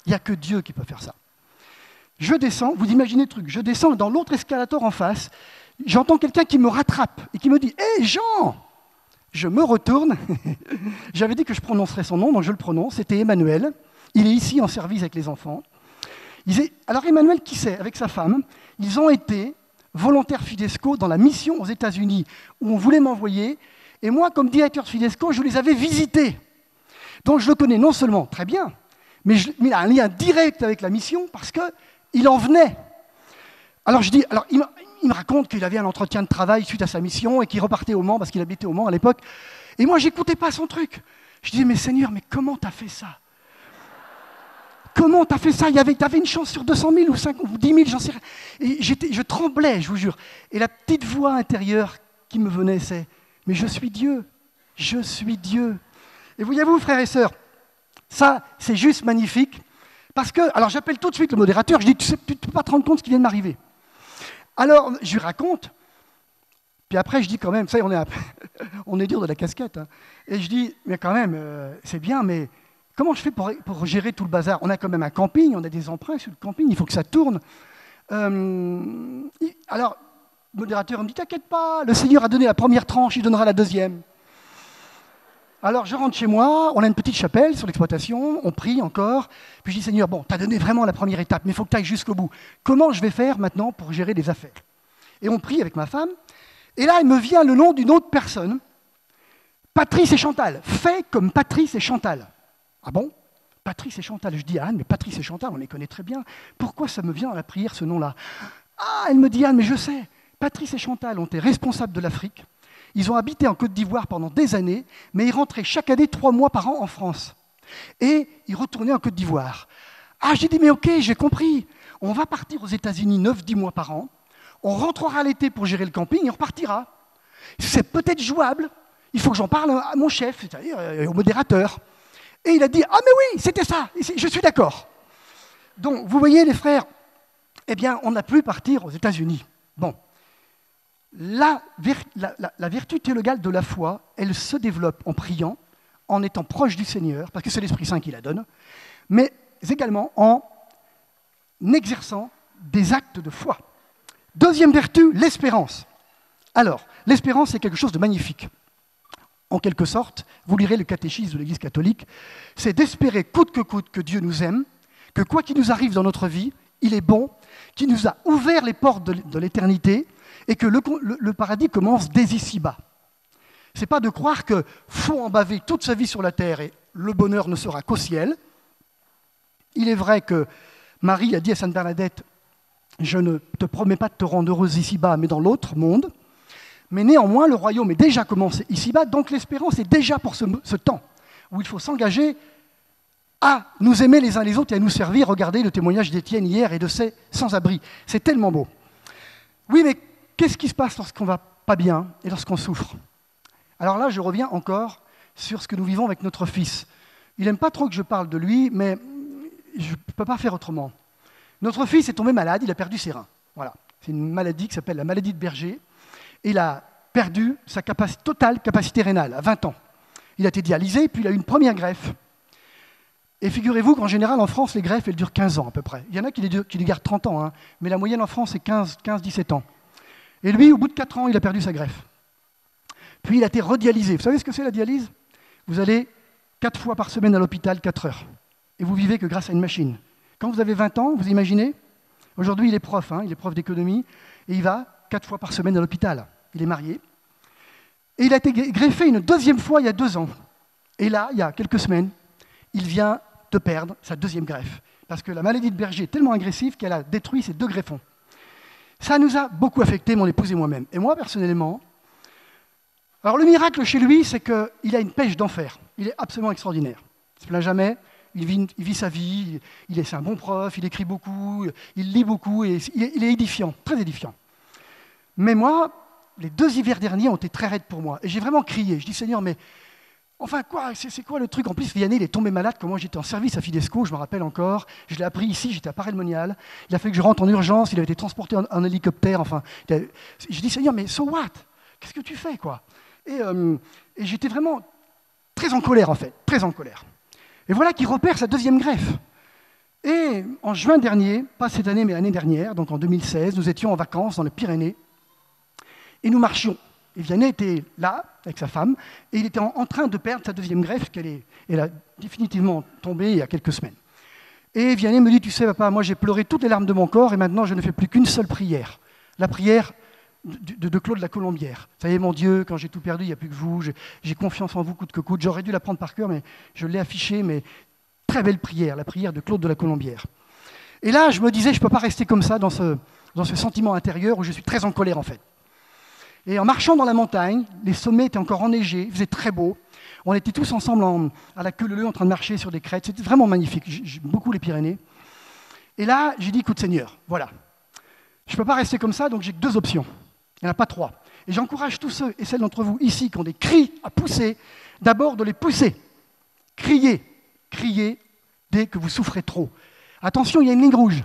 Il n'y a que Dieu qui peut faire ça. Je descends, vous imaginez le truc, je descends dans l'autre escalator en face, j'entends quelqu'un qui me rattrape et qui me dit, « Hé, Jean !» Je me retourne, j'avais dit que je prononcerais son nom, donc je le prononce, c'était Emmanuel. Il est ici en service avec les enfants. Alors Emmanuel, qui c'est, avec sa femme, ils ont été volontaires Fidesco dans la mission aux États-Unis où on voulait m'envoyer. Et moi, comme directeur de Fidesco, je les avais visités. Donc je le connais non seulement très bien, mais il a un lien direct avec la mission parce qu'il en venait. Alors il me raconte qu'il avait un entretien de travail suite à sa mission et qu'il repartait au Mans parce qu'il habitait au Mans à l'époque. Et moi, j'écoutais pas son truc. Je disais, mais Seigneur, mais comment t'as fait ça ? Comment t'as fait ça ? T'avais une chance sur 200 000 ou 5 ou 10 000, j'en sais rien. Et je tremblais, je vous jure. Et la petite voix intérieure qui me venait, c'est « Mais je suis Dieu, je suis Dieu ». Et voyez-vous, frères et sœurs, ça, c'est juste magnifique. Parce que, alors j'appelle tout de suite le modérateur, je dis « Tu ne peux pas te rendre compte ce qui vient de m'arriver ». Alors, je lui raconte. Puis après, je dis quand même, ça y est, on est dur de la casquette. Hein. Et je dis, mais quand même, c'est bien, mais comment je fais pour gérer tout le bazar ? On a quand même un camping, on a des emprunts sur le camping, il faut que ça tourne. Alors, le modérateur me dit, t'inquiète pas, le Seigneur a donné la première tranche, il donnera la deuxième. Alors, je rentre chez moi, on a une petite chapelle sur l'exploitation, on prie encore. Puis je dis, Seigneur, bon, t'as donné vraiment la première étape, mais il faut que tu ailles jusqu'au bout. Comment je vais faire maintenant pour gérer les affaires ? et on prie avec ma femme. Et là, il me vient le nom d'une autre personne, Patrice et Chantal. Fais comme Patrice et Chantal. Ah bon? Patrice et Chantal. Je dis à Anne, mais Patrice et Chantal, on les connaît très bien. Pourquoi ça me vient à la prière, ce nom-là? Ah, elle me dit, Anne, mais je sais. Patrice et Chantal ont été responsables de l'Afrique. Ils ont habité en Côte d'Ivoire pendant des années, mais ils rentraient chaque année 3 mois par an en France. Et ils retournaient en Côte d'Ivoire. Ah, j'ai dit, mais ok, j'ai compris. On va partir aux États-Unis 9-10 mois par an. On rentrera l'été pour gérer le camping et on repartira. C'est peut-être jouable. Il faut que j'en parle à mon chef, c'est-à-dire au modérateur. Et il a dit, ah mais oui, c'était ça, je suis d'accord. Donc, vous voyez les frères, eh bien, on n'a plus partir aux États-Unis. Bon, la vertu théologale de la foi, elle se développe en priant, en étant proche du Seigneur, parce que c'est l'Esprit Saint qui la donne, mais également en exerçant des actes de foi. Deuxième vertu, l'espérance. Alors, l'espérance, c'est quelque chose de magnifique. En quelque sorte, vous lirez le catéchisme de l'Église catholique, c'est d'espérer coûte que Dieu nous aime, que quoi qu'il nous arrive dans notre vie, il est bon, qu'il nous a ouvert les portes de l'éternité et que le paradis commence dès ici-bas. Ce n'est pas de croire qu'il faut en baver toute sa vie sur la terre et le bonheur ne sera qu'au ciel. Il est vrai que Marie a dit à Sainte Bernadette, je ne te promets pas de te rendre heureuse ici-bas, mais dans l'autre monde. Mais néanmoins, le royaume est déjà commencé ici-bas, donc l'espérance est déjà pour ce temps où il faut s'engager à nous aimer les uns les autres et à nous servir. Regardez le témoignage d'Étienne hier et de ces sans-abri. C'est tellement beau. Oui, mais qu'est-ce qui se passe lorsqu'on ne va pas bien et lorsqu'on souffre? Alors là, je reviens encore sur ce que nous vivons avec notre fils. Il n'aime pas trop que je parle de lui, mais je ne peux pas faire autrement. Notre fils est tombé malade, il a perdu ses reins. Voilà. C'est une maladie qui s'appelle la maladie de Berger. Il a perdu sa totale capacité rénale à 20 ans. Il a été dialysé, puis il a eu une première greffe. Et figurez-vous qu'en général, en France, les greffes, elles durent 15 ans à peu près. Il y en a qui les gardent 30 ans, hein, mais la moyenne en France, c'est 15-17 ans. Et lui, au bout de 4 ans, il a perdu sa greffe. Puis il a été redialysé. Vous savez ce que c'est la dialyse? Vous allez 4 fois par semaine à l'hôpital, 4 heures. Et vous vivez que grâce à une machine. Quand vous avez 20 ans, vous imaginez? Aujourd'hui, il est prof, il est prof d'économie, et il va 4 fois par semaine à l'hôpital. Il est marié. Et il a été greffé une deuxième fois il y a 2 ans. Et là, il y a quelques semaines, il vient de perdre sa deuxième greffe. Parce que la maladie de Berger est tellement agressive qu'elle a détruit ses 2 greffons. Ça nous a beaucoup affecté, mon épouse et moi-même. Et moi, personnellement, alors le miracle chez lui, c'est qu'il a une pêche d'enfer. Il est absolument extraordinaire. Il ne se plaint jamais. Il vit sa vie, c'est un bon prof, il écrit beaucoup, il lit beaucoup, et il est édifiant, très édifiant. Mais moi, les 2 hivers derniers ont été très raides pour moi. Et j'ai vraiment crié. Je dis, Seigneur, mais enfin quoi, c'est quoi le truc? En plus, Vianney, il est tombé malade quand moi j'étais en service à Fidesco, je me rappelle encore. Je l'ai appris ici, j'étais à Paray-le-Monial. Il a fallu que je rentre en urgence, il avait été transporté en hélicoptère. Enfin, je dis, Seigneur, mais so what? Qu'est-ce que tu fais, quoi? Et j'étais vraiment très en colère, en fait, très en colère. Et voilà qu'il repère sa deuxième greffe. Et en juin dernier, pas cette année, mais l'année dernière, donc en 2016, nous étions en vacances dans les Pyrénées, et nous marchions. Et Vianney était là, avec sa femme, et il était en train de perdre sa deuxième greffe, elle a définitivement tombé il y a quelques semaines. Et Vianney me dit, tu sais papa, moi j'ai pleuré toutes les larmes de mon corps, et maintenant je ne fais plus qu'une seule prière. La prière de Claude la Colombière. Ça y est, mon Dieu, quand j'ai tout perdu, il n'y a plus que vous, j'ai confiance en vous coûte que coûte. J'aurais dû la prendre par cœur, mais je l'ai affichée, mais très belle prière, la prière de Claude de la Colombière. Et là, je me disais, je ne peux pas rester comme ça dans ce sentiment intérieur où je suis très en colère en fait. Et en marchant dans la montagne, les sommets étaient encore enneigés, il faisait très beau. On était tous ensemble à la queue leu en train de marcher sur des crêtes. C'était vraiment magnifique. J'aime beaucoup les Pyrénées. Et là, j'ai dit, écoute Seigneur, voilà. Je ne peux pas rester comme ça, donc j'ai que 2 options. Il n'y en a pas 3. Et j'encourage tous ceux et celles d'entre vous ici qui ont des cris à pousser, d'abord de les pousser. Criez, criez dès que vous souffrez trop. Attention, il y a une ligne rouge.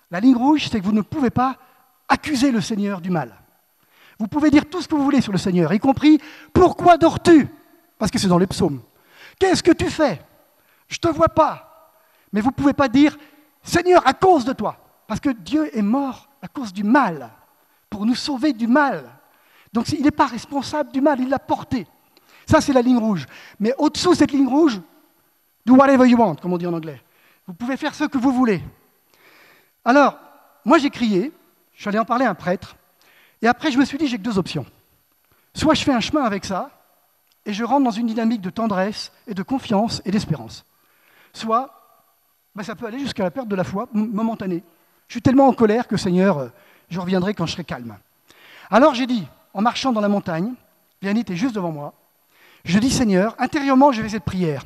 La ligne rouge, c'est que vous ne pouvez pas accuser le Seigneur du mal. Vous pouvez dire tout ce que vous voulez sur le Seigneur, y compris « Pourquoi dors-tu » Parce que c'est dans les psaumes. « Qu'est-ce que tu fais ?»« Je ne te vois pas. » Mais vous ne pouvez pas dire « Seigneur, à cause de toi » parce que Dieu est mort à cause du mal, pour nous sauver du mal. Donc il n'est pas responsable du mal, il l'a porté. Ça, c'est la ligne rouge. Mais au-dessous de cette ligne rouge, « Do whatever you want », comme on dit en anglais. Vous pouvez faire ce que vous voulez. Alors, moi j'ai crié, je suis allé en parler à un prêtre, Et après, je me suis dit, j'ai que deux options. Soit je fais un chemin avec ça, et je rentre dans une dynamique de tendresse et de confiance et d'espérance. Soit, ça peut aller jusqu'à la perte de la foi momentanée. Je suis tellement en colère que, Seigneur, je reviendrai quand je serai calme. Alors j'ai dit, en marchant dans la montagne, Vianney était juste devant moi, je dis, Seigneur, intérieurement, je fais cette prière.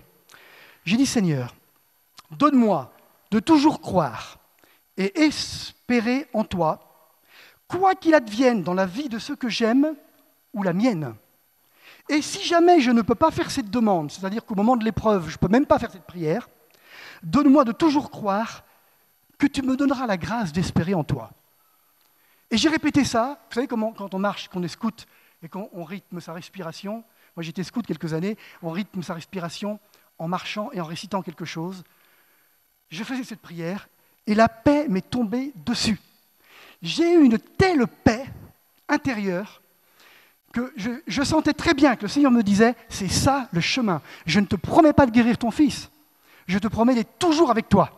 J'ai dit, Seigneur, donne-moi de toujours croire et espérer en toi, quoi qu'il advienne dans la vie de ceux que j'aime ou la mienne. Et si jamais je ne peux pas faire cette demande, c'est-à-dire qu'au moment de l'épreuve, je ne peux même pas faire cette prière, donne-moi de toujours croire que tu me donneras la grâce d'espérer en toi. Et j'ai répété ça, vous savez comment, quand on marche, qu'on est scout et qu'on rythme sa respiration, moi j'étais scout quelques années, on rythme sa respiration en marchant et en récitant quelque chose. Je faisais cette prière et la paix m'est tombée dessus. J'ai eu une telle paix intérieure que je sentais très bien que le Seigneur me disait, c'est ça le chemin. Je ne te promets pas de guérir ton fils, je te promets d'être toujours avec toi.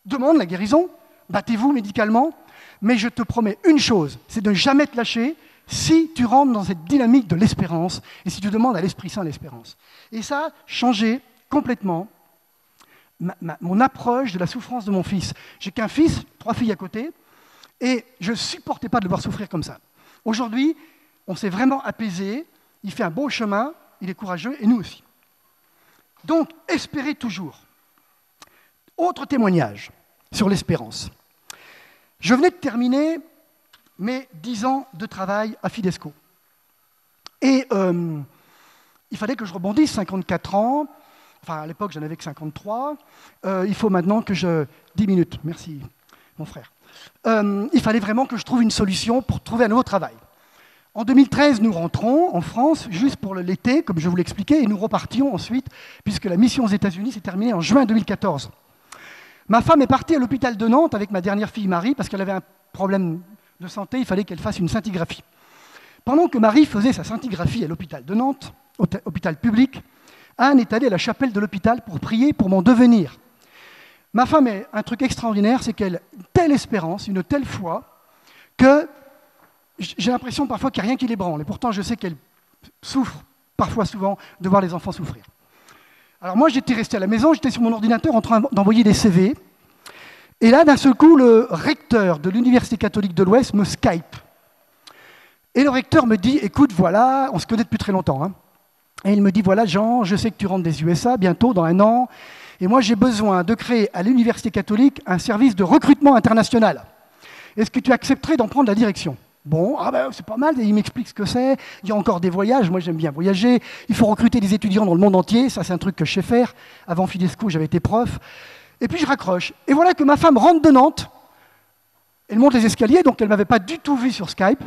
Demande la guérison, battez-vous médicalement, mais je te promets une chose, c'est de ne jamais te lâcher si tu rentres dans cette dynamique de l'espérance et si tu demandes à l'Esprit Saint l'espérance. Et ça a changé complètement mon approche de la souffrance de mon fils. J'ai qu'un fils, 3 filles à côté, et je ne supportais pas de le voir souffrir comme ça. Aujourd'hui, on s'est vraiment apaisé, il fait un beau chemin, il est courageux, et nous aussi. Donc, espérez toujours. Autre témoignage sur l'espérance. Je venais de terminer mes 10 ans de travail à Fidesco. Et il fallait que je rebondisse, 54 ans, enfin à l'époque j'en avais que 53, il faut maintenant que je... 10 minutes, merci mon frère. Il fallait vraiment que je trouve une solution pour trouver un nouveau travail. En 2013, nous rentrons en France, juste pour l'été, comme je vous l'expliquais, et nous repartions ensuite, puisque la mission aux États-Unis s'est terminée en juin 2014. Ma femme est partie à l'hôpital de Nantes avec ma dernière fille Marie, parce qu'elle avait un problème de santé, il fallait qu'elle fasse une scintigraphie. Pendant que Marie faisait sa scintigraphie à l'hôpital de Nantes, hôpital public, Anne est allée à la chapelle de l'hôpital pour prier pour mon devenir. Ma femme a un truc extraordinaire, c'est qu'elle a une telle espérance, une telle foi, que j'ai l'impression parfois qu'il n'y a rien qui l'ébranle. Et pourtant, je sais qu'elle souffre parfois souvent de voir les enfants souffrir. Alors moi, j'étais resté à la maison, j'étais sur mon ordinateur en train d'envoyer des CV. Et là, d'un seul coup, le recteur de l'Université catholique de l'Ouest me Skype. Et le recteur me dit, écoute, voilà, on se connaît depuis très longtemps, hein. Et il me dit, voilà Jean, je sais que tu rentres des USA bientôt, dans 1 an, et moi j'ai besoin de créer à l'Université catholique un service de recrutement international. Est-ce que tu accepterais d'en prendre la direction ? Bon, c'est pas mal, et il m'explique ce que c'est, il y a encore des voyages, moi j'aime bien voyager, il faut recruter des étudiants dans le monde entier, ça c'est un truc que je sais faire, avant Fidesco j'avais été prof, et puis je raccroche. Et voilà que ma femme rentre de Nantes, elle monte les escaliers, donc elle ne m'avait pas du tout vu sur Skype,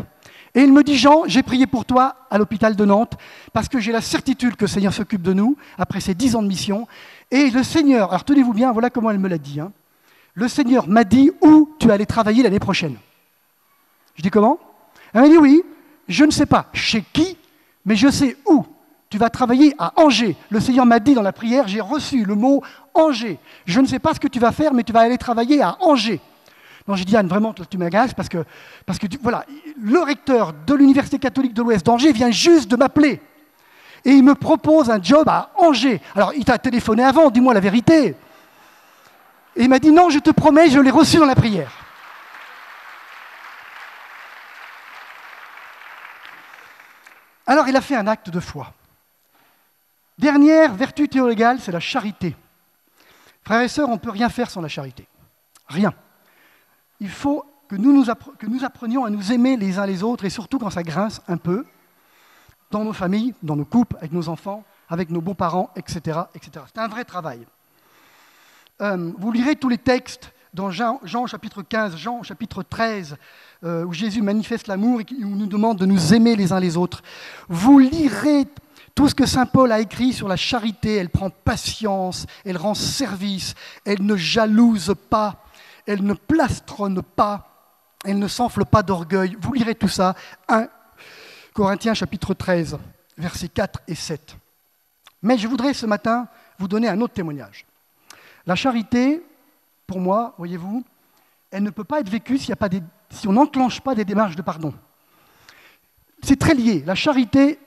et il me dit, Jean, j'ai prié pour toi à l'hôpital de Nantes, parce que j'ai la certitude que le Seigneur s'occupe de nous, après ces 10 ans de mission, et le Seigneur, alors tenez-vous bien, voilà comment elle me l'a dit, hein. Le Seigneur m'a dit où tu allais travailler l'année prochaine. Je dis comment ? Elle m'a dit oui, je ne sais pas chez qui, mais je sais où. Tu vas travailler à Angers. Le Seigneur m'a dit dans la prière, j'ai reçu le mot Angers. Je ne sais pas ce que tu vas faire, mais tu vas aller travailler à Angers. Non, j'ai dit Anne, vraiment, tu m'agaces parce que voilà, le recteur de l'Université catholique de l'Ouest d'Angers vient juste de m'appeler. Et il me propose un job à Angers. Alors, il t'a téléphoné avant, dis-moi la vérité. Et il m'a dit non, je te promets, je l'ai reçu dans la prière. Alors, il a fait un acte de foi. Dernière vertu théologale, c'est la charité. Frères et sœurs, on ne peut rien faire sans la charité. Rien. Il faut que nous apprenions à nous aimer les uns les autres, et surtout quand ça grince un peu, dans nos familles, dans nos couples, avec nos enfants, avec nos beaux-parents, etc., etc. C'est un vrai travail. Vous lirez tous les textes dans Jean chapitre 15, Jean chapitre 13, où Jésus manifeste l'amour et où nous demande de nous aimer les uns les autres. Vous lirez tout ce que saint Paul a écrit sur la charité. Elle prend patience, elle rend service, elle ne jalouse pas, elle ne plastronne pas, elle ne s'enfle pas d'orgueil. Vous lirez tout ça, 1 Corinthiens chapitre 13, versets 4 et 7. Mais je voudrais ce matin vous donner un autre témoignage. La charité, pour moi, voyez-vous, elle ne peut pas être vécue si on n'enclenche pas des démarches de pardon. c'est très lié. La charité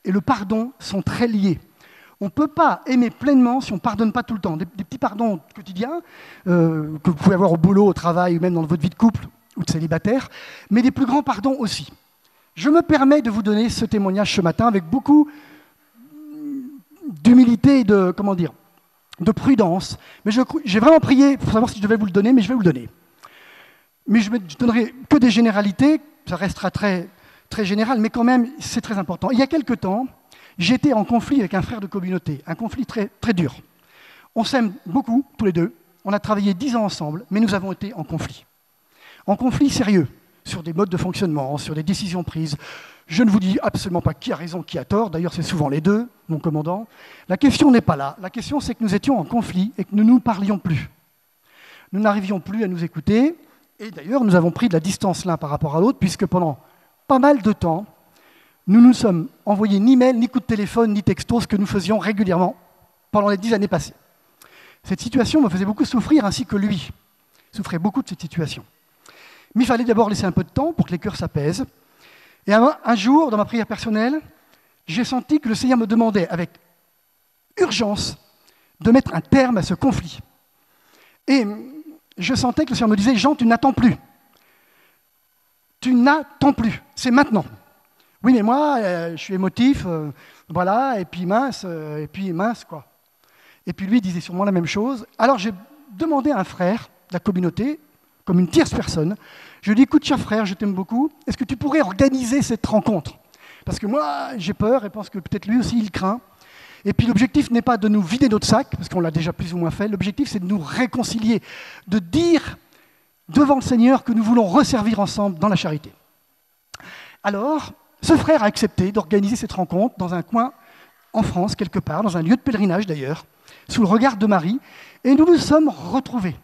et le pardon sont très liés. On ne peut pas aimer pleinement si on ne pardonne pas tout le temps. Des petits pardons quotidiens que vous pouvez avoir au boulot, au travail ou même dans votre vie de couple ou de célibataire, mais des plus grands pardons aussi. Je me permets de vous donner ce témoignage ce matin avec beaucoup d'humilité et de prudence. Mais j'ai vraiment prié pour savoir si je devais vous le donner, mais je vais vous le donner. Mais je ne donnerai que des généralités, ça restera très, très général, mais quand même, c'est très important. Il y a quelque temps, j'étais en conflit avec un frère de communauté, un conflit très, très dur. On s'aime beaucoup, tous les deux. On a travaillé 10 ans ensemble, mais nous avons été en conflit. En conflit sérieux, sur des modes de fonctionnement, sur des décisions prises. Je ne vous dis absolument pas qui a raison, qui a tort. D'ailleurs, c'est souvent les deux, mon commandant. La question n'est pas là. La question, c'est que nous étions en conflit et que nous ne nous parlions plus. Nous n'arrivions plus à nous écouter. Et d'ailleurs, nous avons pris de la distance l'un par rapport à l'autre, puisque pendant pas mal de temps, nous nous sommes envoyés ni mail, ni coup de téléphone, ni texto, ce que nous faisions régulièrement pendant les 10 années passées. Cette situation me faisait beaucoup souffrir, ainsi que lui. Il souffrait beaucoup de cette situation. Mais il fallait d'abord laisser un peu de temps pour que les cœurs s'apaisent. Et un jour, dans ma prière personnelle, j'ai senti que le Seigneur me demandait avec urgence de mettre un terme à ce conflit. Et je sentais que le Seigneur me disait « Jean, tu n'attends plus. Tu n'attends plus. C'est maintenant. » Oui, mais moi, je suis émotif, voilà, et puis mince, quoi. Et puis lui disait sûrement la même chose. Alors j'ai demandé à un frère de la communauté, comme une tierce personne, je lui ai dit, écoute, cher frère, je t'aime beaucoup, est-ce que tu pourrais organiser cette rencontre? Parce que moi, j'ai peur et pense que peut-être lui aussi, il craint. Et puis l'objectif n'est pas de nous vider notre sac, parce qu'on l'a déjà plus ou moins fait, l'objectif c'est de nous réconcilier, de dire devant le Seigneur que nous voulons resservir ensemble dans la charité. Alors, ce frère a accepté d'organiser cette rencontre dans un coin en France, quelque part, dans un lieu de pèlerinage d'ailleurs, sous le regard de Marie, et nous nous sommes retrouvés.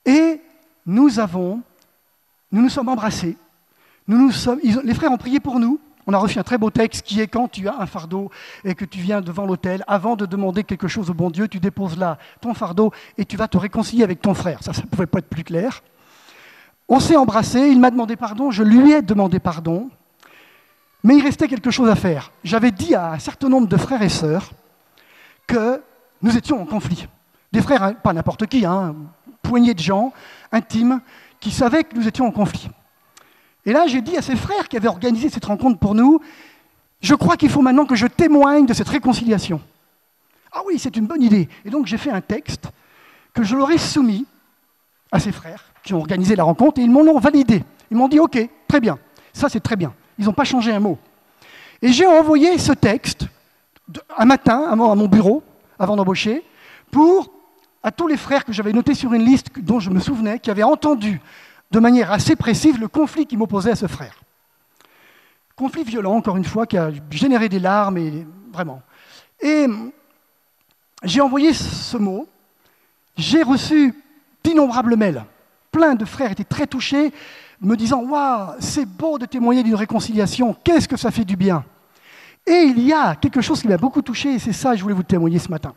Et nous nous sommes embrassés, les frères ont prié pour nous, on a reçu un très beau texte qui est quand tu as un fardeau et que tu viens devant l'autel, avant de demander quelque chose au bon Dieu, tu déposes là ton fardeau et tu vas te réconcilier avec ton frère. Ça ne pouvait pas être plus clair. On s'est embrassés, il m'a demandé pardon, je lui ai demandé pardon, mais il restait quelque chose à faire. J'avais dit à un certain nombre de frères et sœurs que nous étions en conflit. Des frères, pas n'importe qui, une poignée de gens intimes qui savaient que nous étions en conflit. Et là, j'ai dit à ces frères qui avaient organisé cette rencontre pour nous, je crois qu'il faut maintenant que je témoigne de cette réconciliation. Ah oui, c'est une bonne idée. Et donc j'ai fait un texte que je leur ai soumis à ces frères qui ont organisé la rencontre et ils m'en ont validé. Ils m'ont dit, ok, très bien, ça c'est très bien. Ils n'ont pas changé un mot. Et j'ai envoyé ce texte un matin à mon bureau, avant d'embaucher, à tous les frères que j'avais notés sur une liste dont je me souvenais, qui avaient entendu de manière assez précise le conflit qui m'opposait à ce frère. Conflit violent, encore une fois, qui a généré des larmes, et vraiment. Et j'ai envoyé ce mot, j'ai reçu d'innombrables mails. Plein de frères étaient très touchés, me disant « Waouh, c'est beau de témoigner d'une réconciliation, qu'est-ce que ça fait du bien !» Et il y a quelque chose qui m'a beaucoup touché, et c'est ça que je voulais vous témoigner ce matin.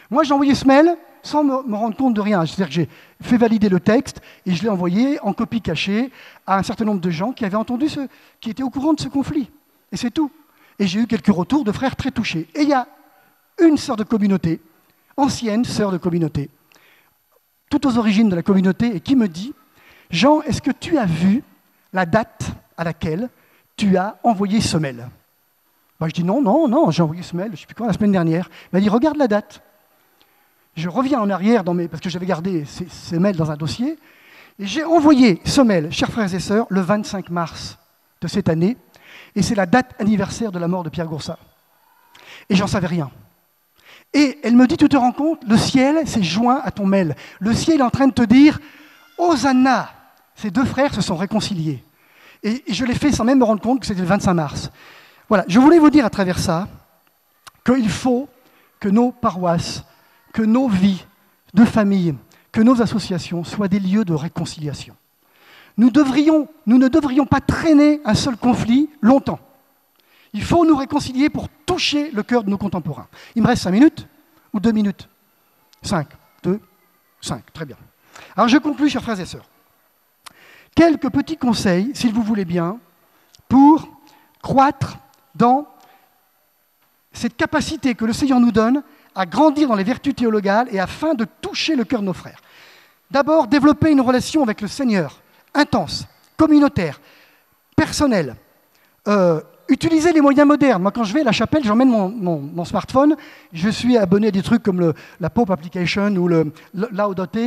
Moi, j'ai envoyé ce mail sans me rendre compte de rien. C'est-à-dire que j'ai fait valider le texte et je l'ai envoyé en copie cachée à un certain nombre de gens qui avaient entendu, qui étaient au courant de ce conflit. Et c'est tout. Et j'ai eu quelques retours de frères très touchés. Et il y a une sœur de communauté, ancienne sœur de communauté, tout aux origines de la communauté, et qui me dit « Jean, est-ce que tu as vu la date à laquelle tu as envoyé ce mail ?» Je dis « Non, j'ai envoyé ce mail, je ne sais plus quand, la semaine dernière. » Il m'a dit « Regarde la date. » Je reviens en arrière, parce que j'avais gardé ces mails dans un dossier, et j'ai envoyé ce mail, chers frères et sœurs, le 25 mars de cette année, et c'est la date anniversaire de la mort de Pierre Goursat. Et j'en savais rien. Et elle me dit, tu te rends compte, le ciel s'est joint à ton mail. Le ciel est en train de te dire, Hosanna, ces deux frères se sont réconciliés. Et je l'ai fait sans même me rendre compte que c'était le 25 mars. Voilà, je voulais vous dire à travers ça qu'il faut que nos paroisses, que nos vies de famille, que nos associations soient des lieux de réconciliation. Nous ne devrions pas traîner un seul conflit longtemps. Il faut nous réconcilier pour toucher le cœur de nos contemporains. Il me reste 5 minutes ou 2 minutes? 5, 2, 5, très bien. Alors je conclus, chers frères et sœurs. Quelques petits conseils, s'il vous voulez bien, pour croître dans cette capacité que le Seigneur nous donne à grandir dans les vertus théologales et afin de toucher le cœur de nos frères. D'abord, développer une relation avec le Seigneur, intense, communautaire, personnelle. Utiliser les moyens modernes. Moi, quand je vais à la chapelle, j'emmène mon smartphone. Je suis abonné à des trucs comme la Pope Application ou le Laudato.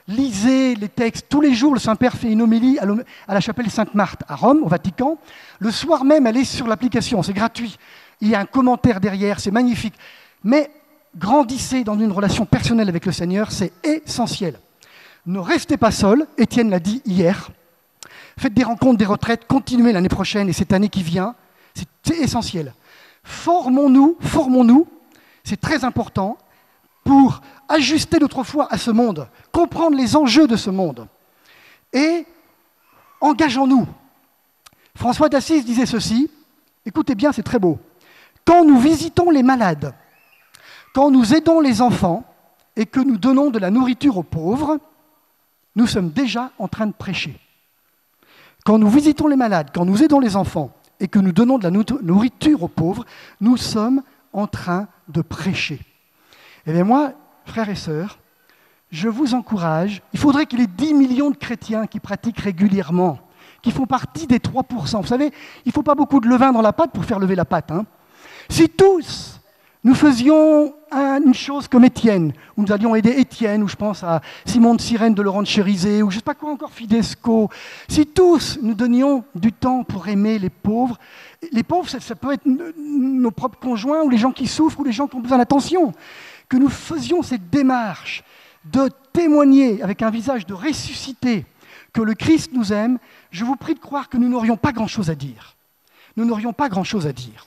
Lisez les textes. Tous les jours, le Saint-Père fait une homélie à la chapelle Sainte-Marthe à Rome, au Vatican. Le soir même, elle est sur l'application. C'est gratuit. Il y a un commentaire derrière. C'est magnifique. Mais grandissez dans une relation personnelle avec le Seigneur. C'est essentiel. Ne restez pas seuls. Étienne l'a dit hier. Faites des rencontres, des retraites. Continuez l'année prochaine et cette année qui vient. C'est essentiel. Formons-nous, c'est très important, pour ajuster notre foi à ce monde, comprendre les enjeux de ce monde. Et engageons-nous. François d'Assise disait ceci, écoutez bien, c'est très beau. Quand nous visitons les malades, quand nous aidons les enfants et que nous donnons de la nourriture aux pauvres, nous sommes déjà en train de prêcher. Quand nous visitons les malades, quand nous aidons les enfants, et que nous donnons de la nourriture aux pauvres, nous sommes en train de prêcher. Eh bien moi, frères et sœurs, je vous encourage, il faudrait qu'il y ait 10 millions de chrétiens qui pratiquent régulièrement, qui font partie des 3%. Vous savez, il ne faut pas beaucoup de levain dans la pâte pour faire lever la pâte. Hein. Si tous, nous faisions une chose comme Étienne, où nous allions aider Étienne, ou je pense à Simon de Cyrène de Laurent de Chérizet, ou je ne sais pas quoi encore, Fidesco. Si tous nous donnions du temps pour aimer les pauvres ça peut être nos propres conjoints, ou les gens qui souffrent, ou les gens qui ont besoin d'attention, que nous faisions cette démarche de témoigner avec un visage de ressuscité que le Christ nous aime, je vous prie de croire que nous n'aurions pas grand-chose à dire. Nous n'aurions pas grand-chose à dire.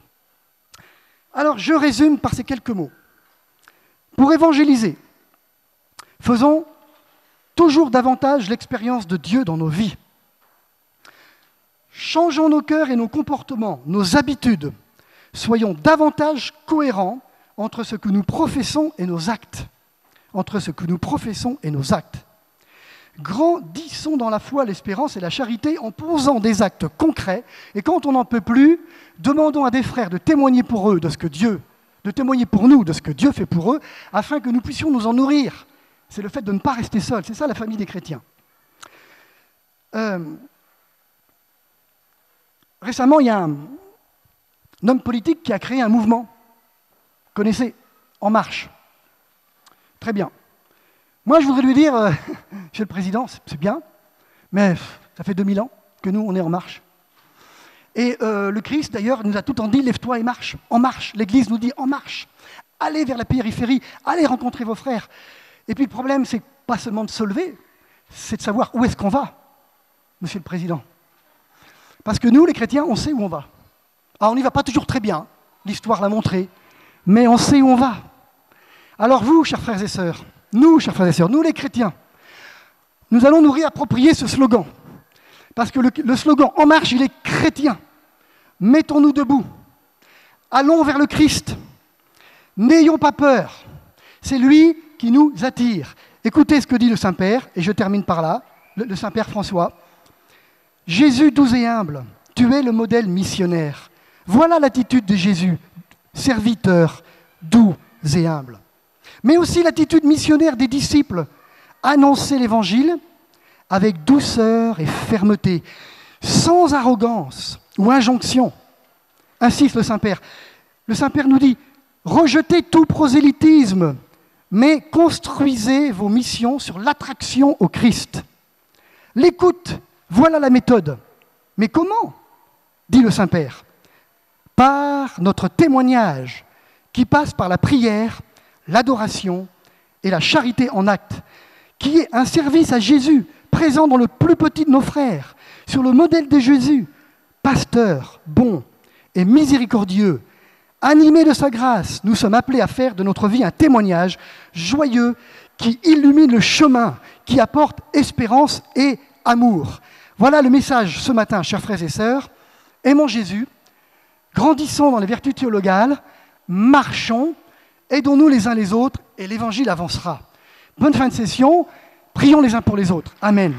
Alors, je résume par ces quelques mots. Pour évangéliser, faisons toujours davantage l'expérience de Dieu dans nos vies. Changeons nos cœurs et nos comportements, nos habitudes. Soyons davantage cohérents entre ce que nous professons et nos actes. Entre ce que nous professons et nos actes. Grandissons dans la foi, l'espérance et la charité en posant des actes concrets. Et quand on n'en peut plus, demandons à des frères de témoigner pour eux de ce que Dieu, de témoigner pour nous de ce que Dieu fait pour eux, afin que nous puissions nous en nourrir. C'est le fait de ne pas rester seul. C'est ça la famille des chrétiens. Récemment, il y a un homme politique qui a créé un mouvement. Vous connaissez, En Marche. Très bien. Moi, je voudrais lui dire, Monsieur le Président, c'est bien, mais ça fait 2000 ans que nous, on est en marche. Et le Christ, d'ailleurs, nous a tout le temps dit, lève-toi et marche. En marche. L'Église nous dit, en marche. Allez vers la périphérie, allez rencontrer vos frères. Et puis le problème, c'est pas seulement de se lever, c'est de savoir où est-ce qu'on va, Monsieur le Président. Parce que nous, les chrétiens, on sait où on va. Alors, on n'y va pas toujours très bien, l'histoire l'a montré, mais on sait où on va. Alors vous, chers frères et sœurs, nous, les chrétiens, nous allons nous réapproprier ce slogan. Parce que le slogan « En marche », il est chrétien. Mettons-nous debout. Allons vers le Christ. N'ayons pas peur. C'est lui qui nous attire. Écoutez ce que dit le Saint-Père, et je termine par là, le Saint-Père François. « Jésus doux et humble, tu es le modèle missionnaire. Voilà l'attitude de Jésus, serviteur, doux et humble. Mais aussi l'attitude missionnaire des disciples, annoncer l'Évangile avec douceur et fermeté, sans arrogance ou injonction. Insiste le Saint-Père. Le Saint-Père nous dit, rejetez tout prosélytisme, mais construisez vos missions sur l'attraction au Christ. L'écoute, voilà la méthode. Mais comment ? Dit le Saint-Père. Par notre témoignage, qui passe par la prière, l'adoration et la charité en acte, qui est un service à Jésus, présent dans le plus petit de nos frères, sur le modèle de Jésus, pasteur, bon et miséricordieux, animé de sa grâce, nous sommes appelés à faire de notre vie un témoignage joyeux qui illumine le chemin, qui apporte espérance et amour. Voilà le message ce matin, chers frères et sœurs. Aimons Jésus, grandissons dans les vertus théologales, marchons, aidons-nous les uns les autres et l'Évangile avancera. Bonne fin de session, prions les uns pour les autres. Amen.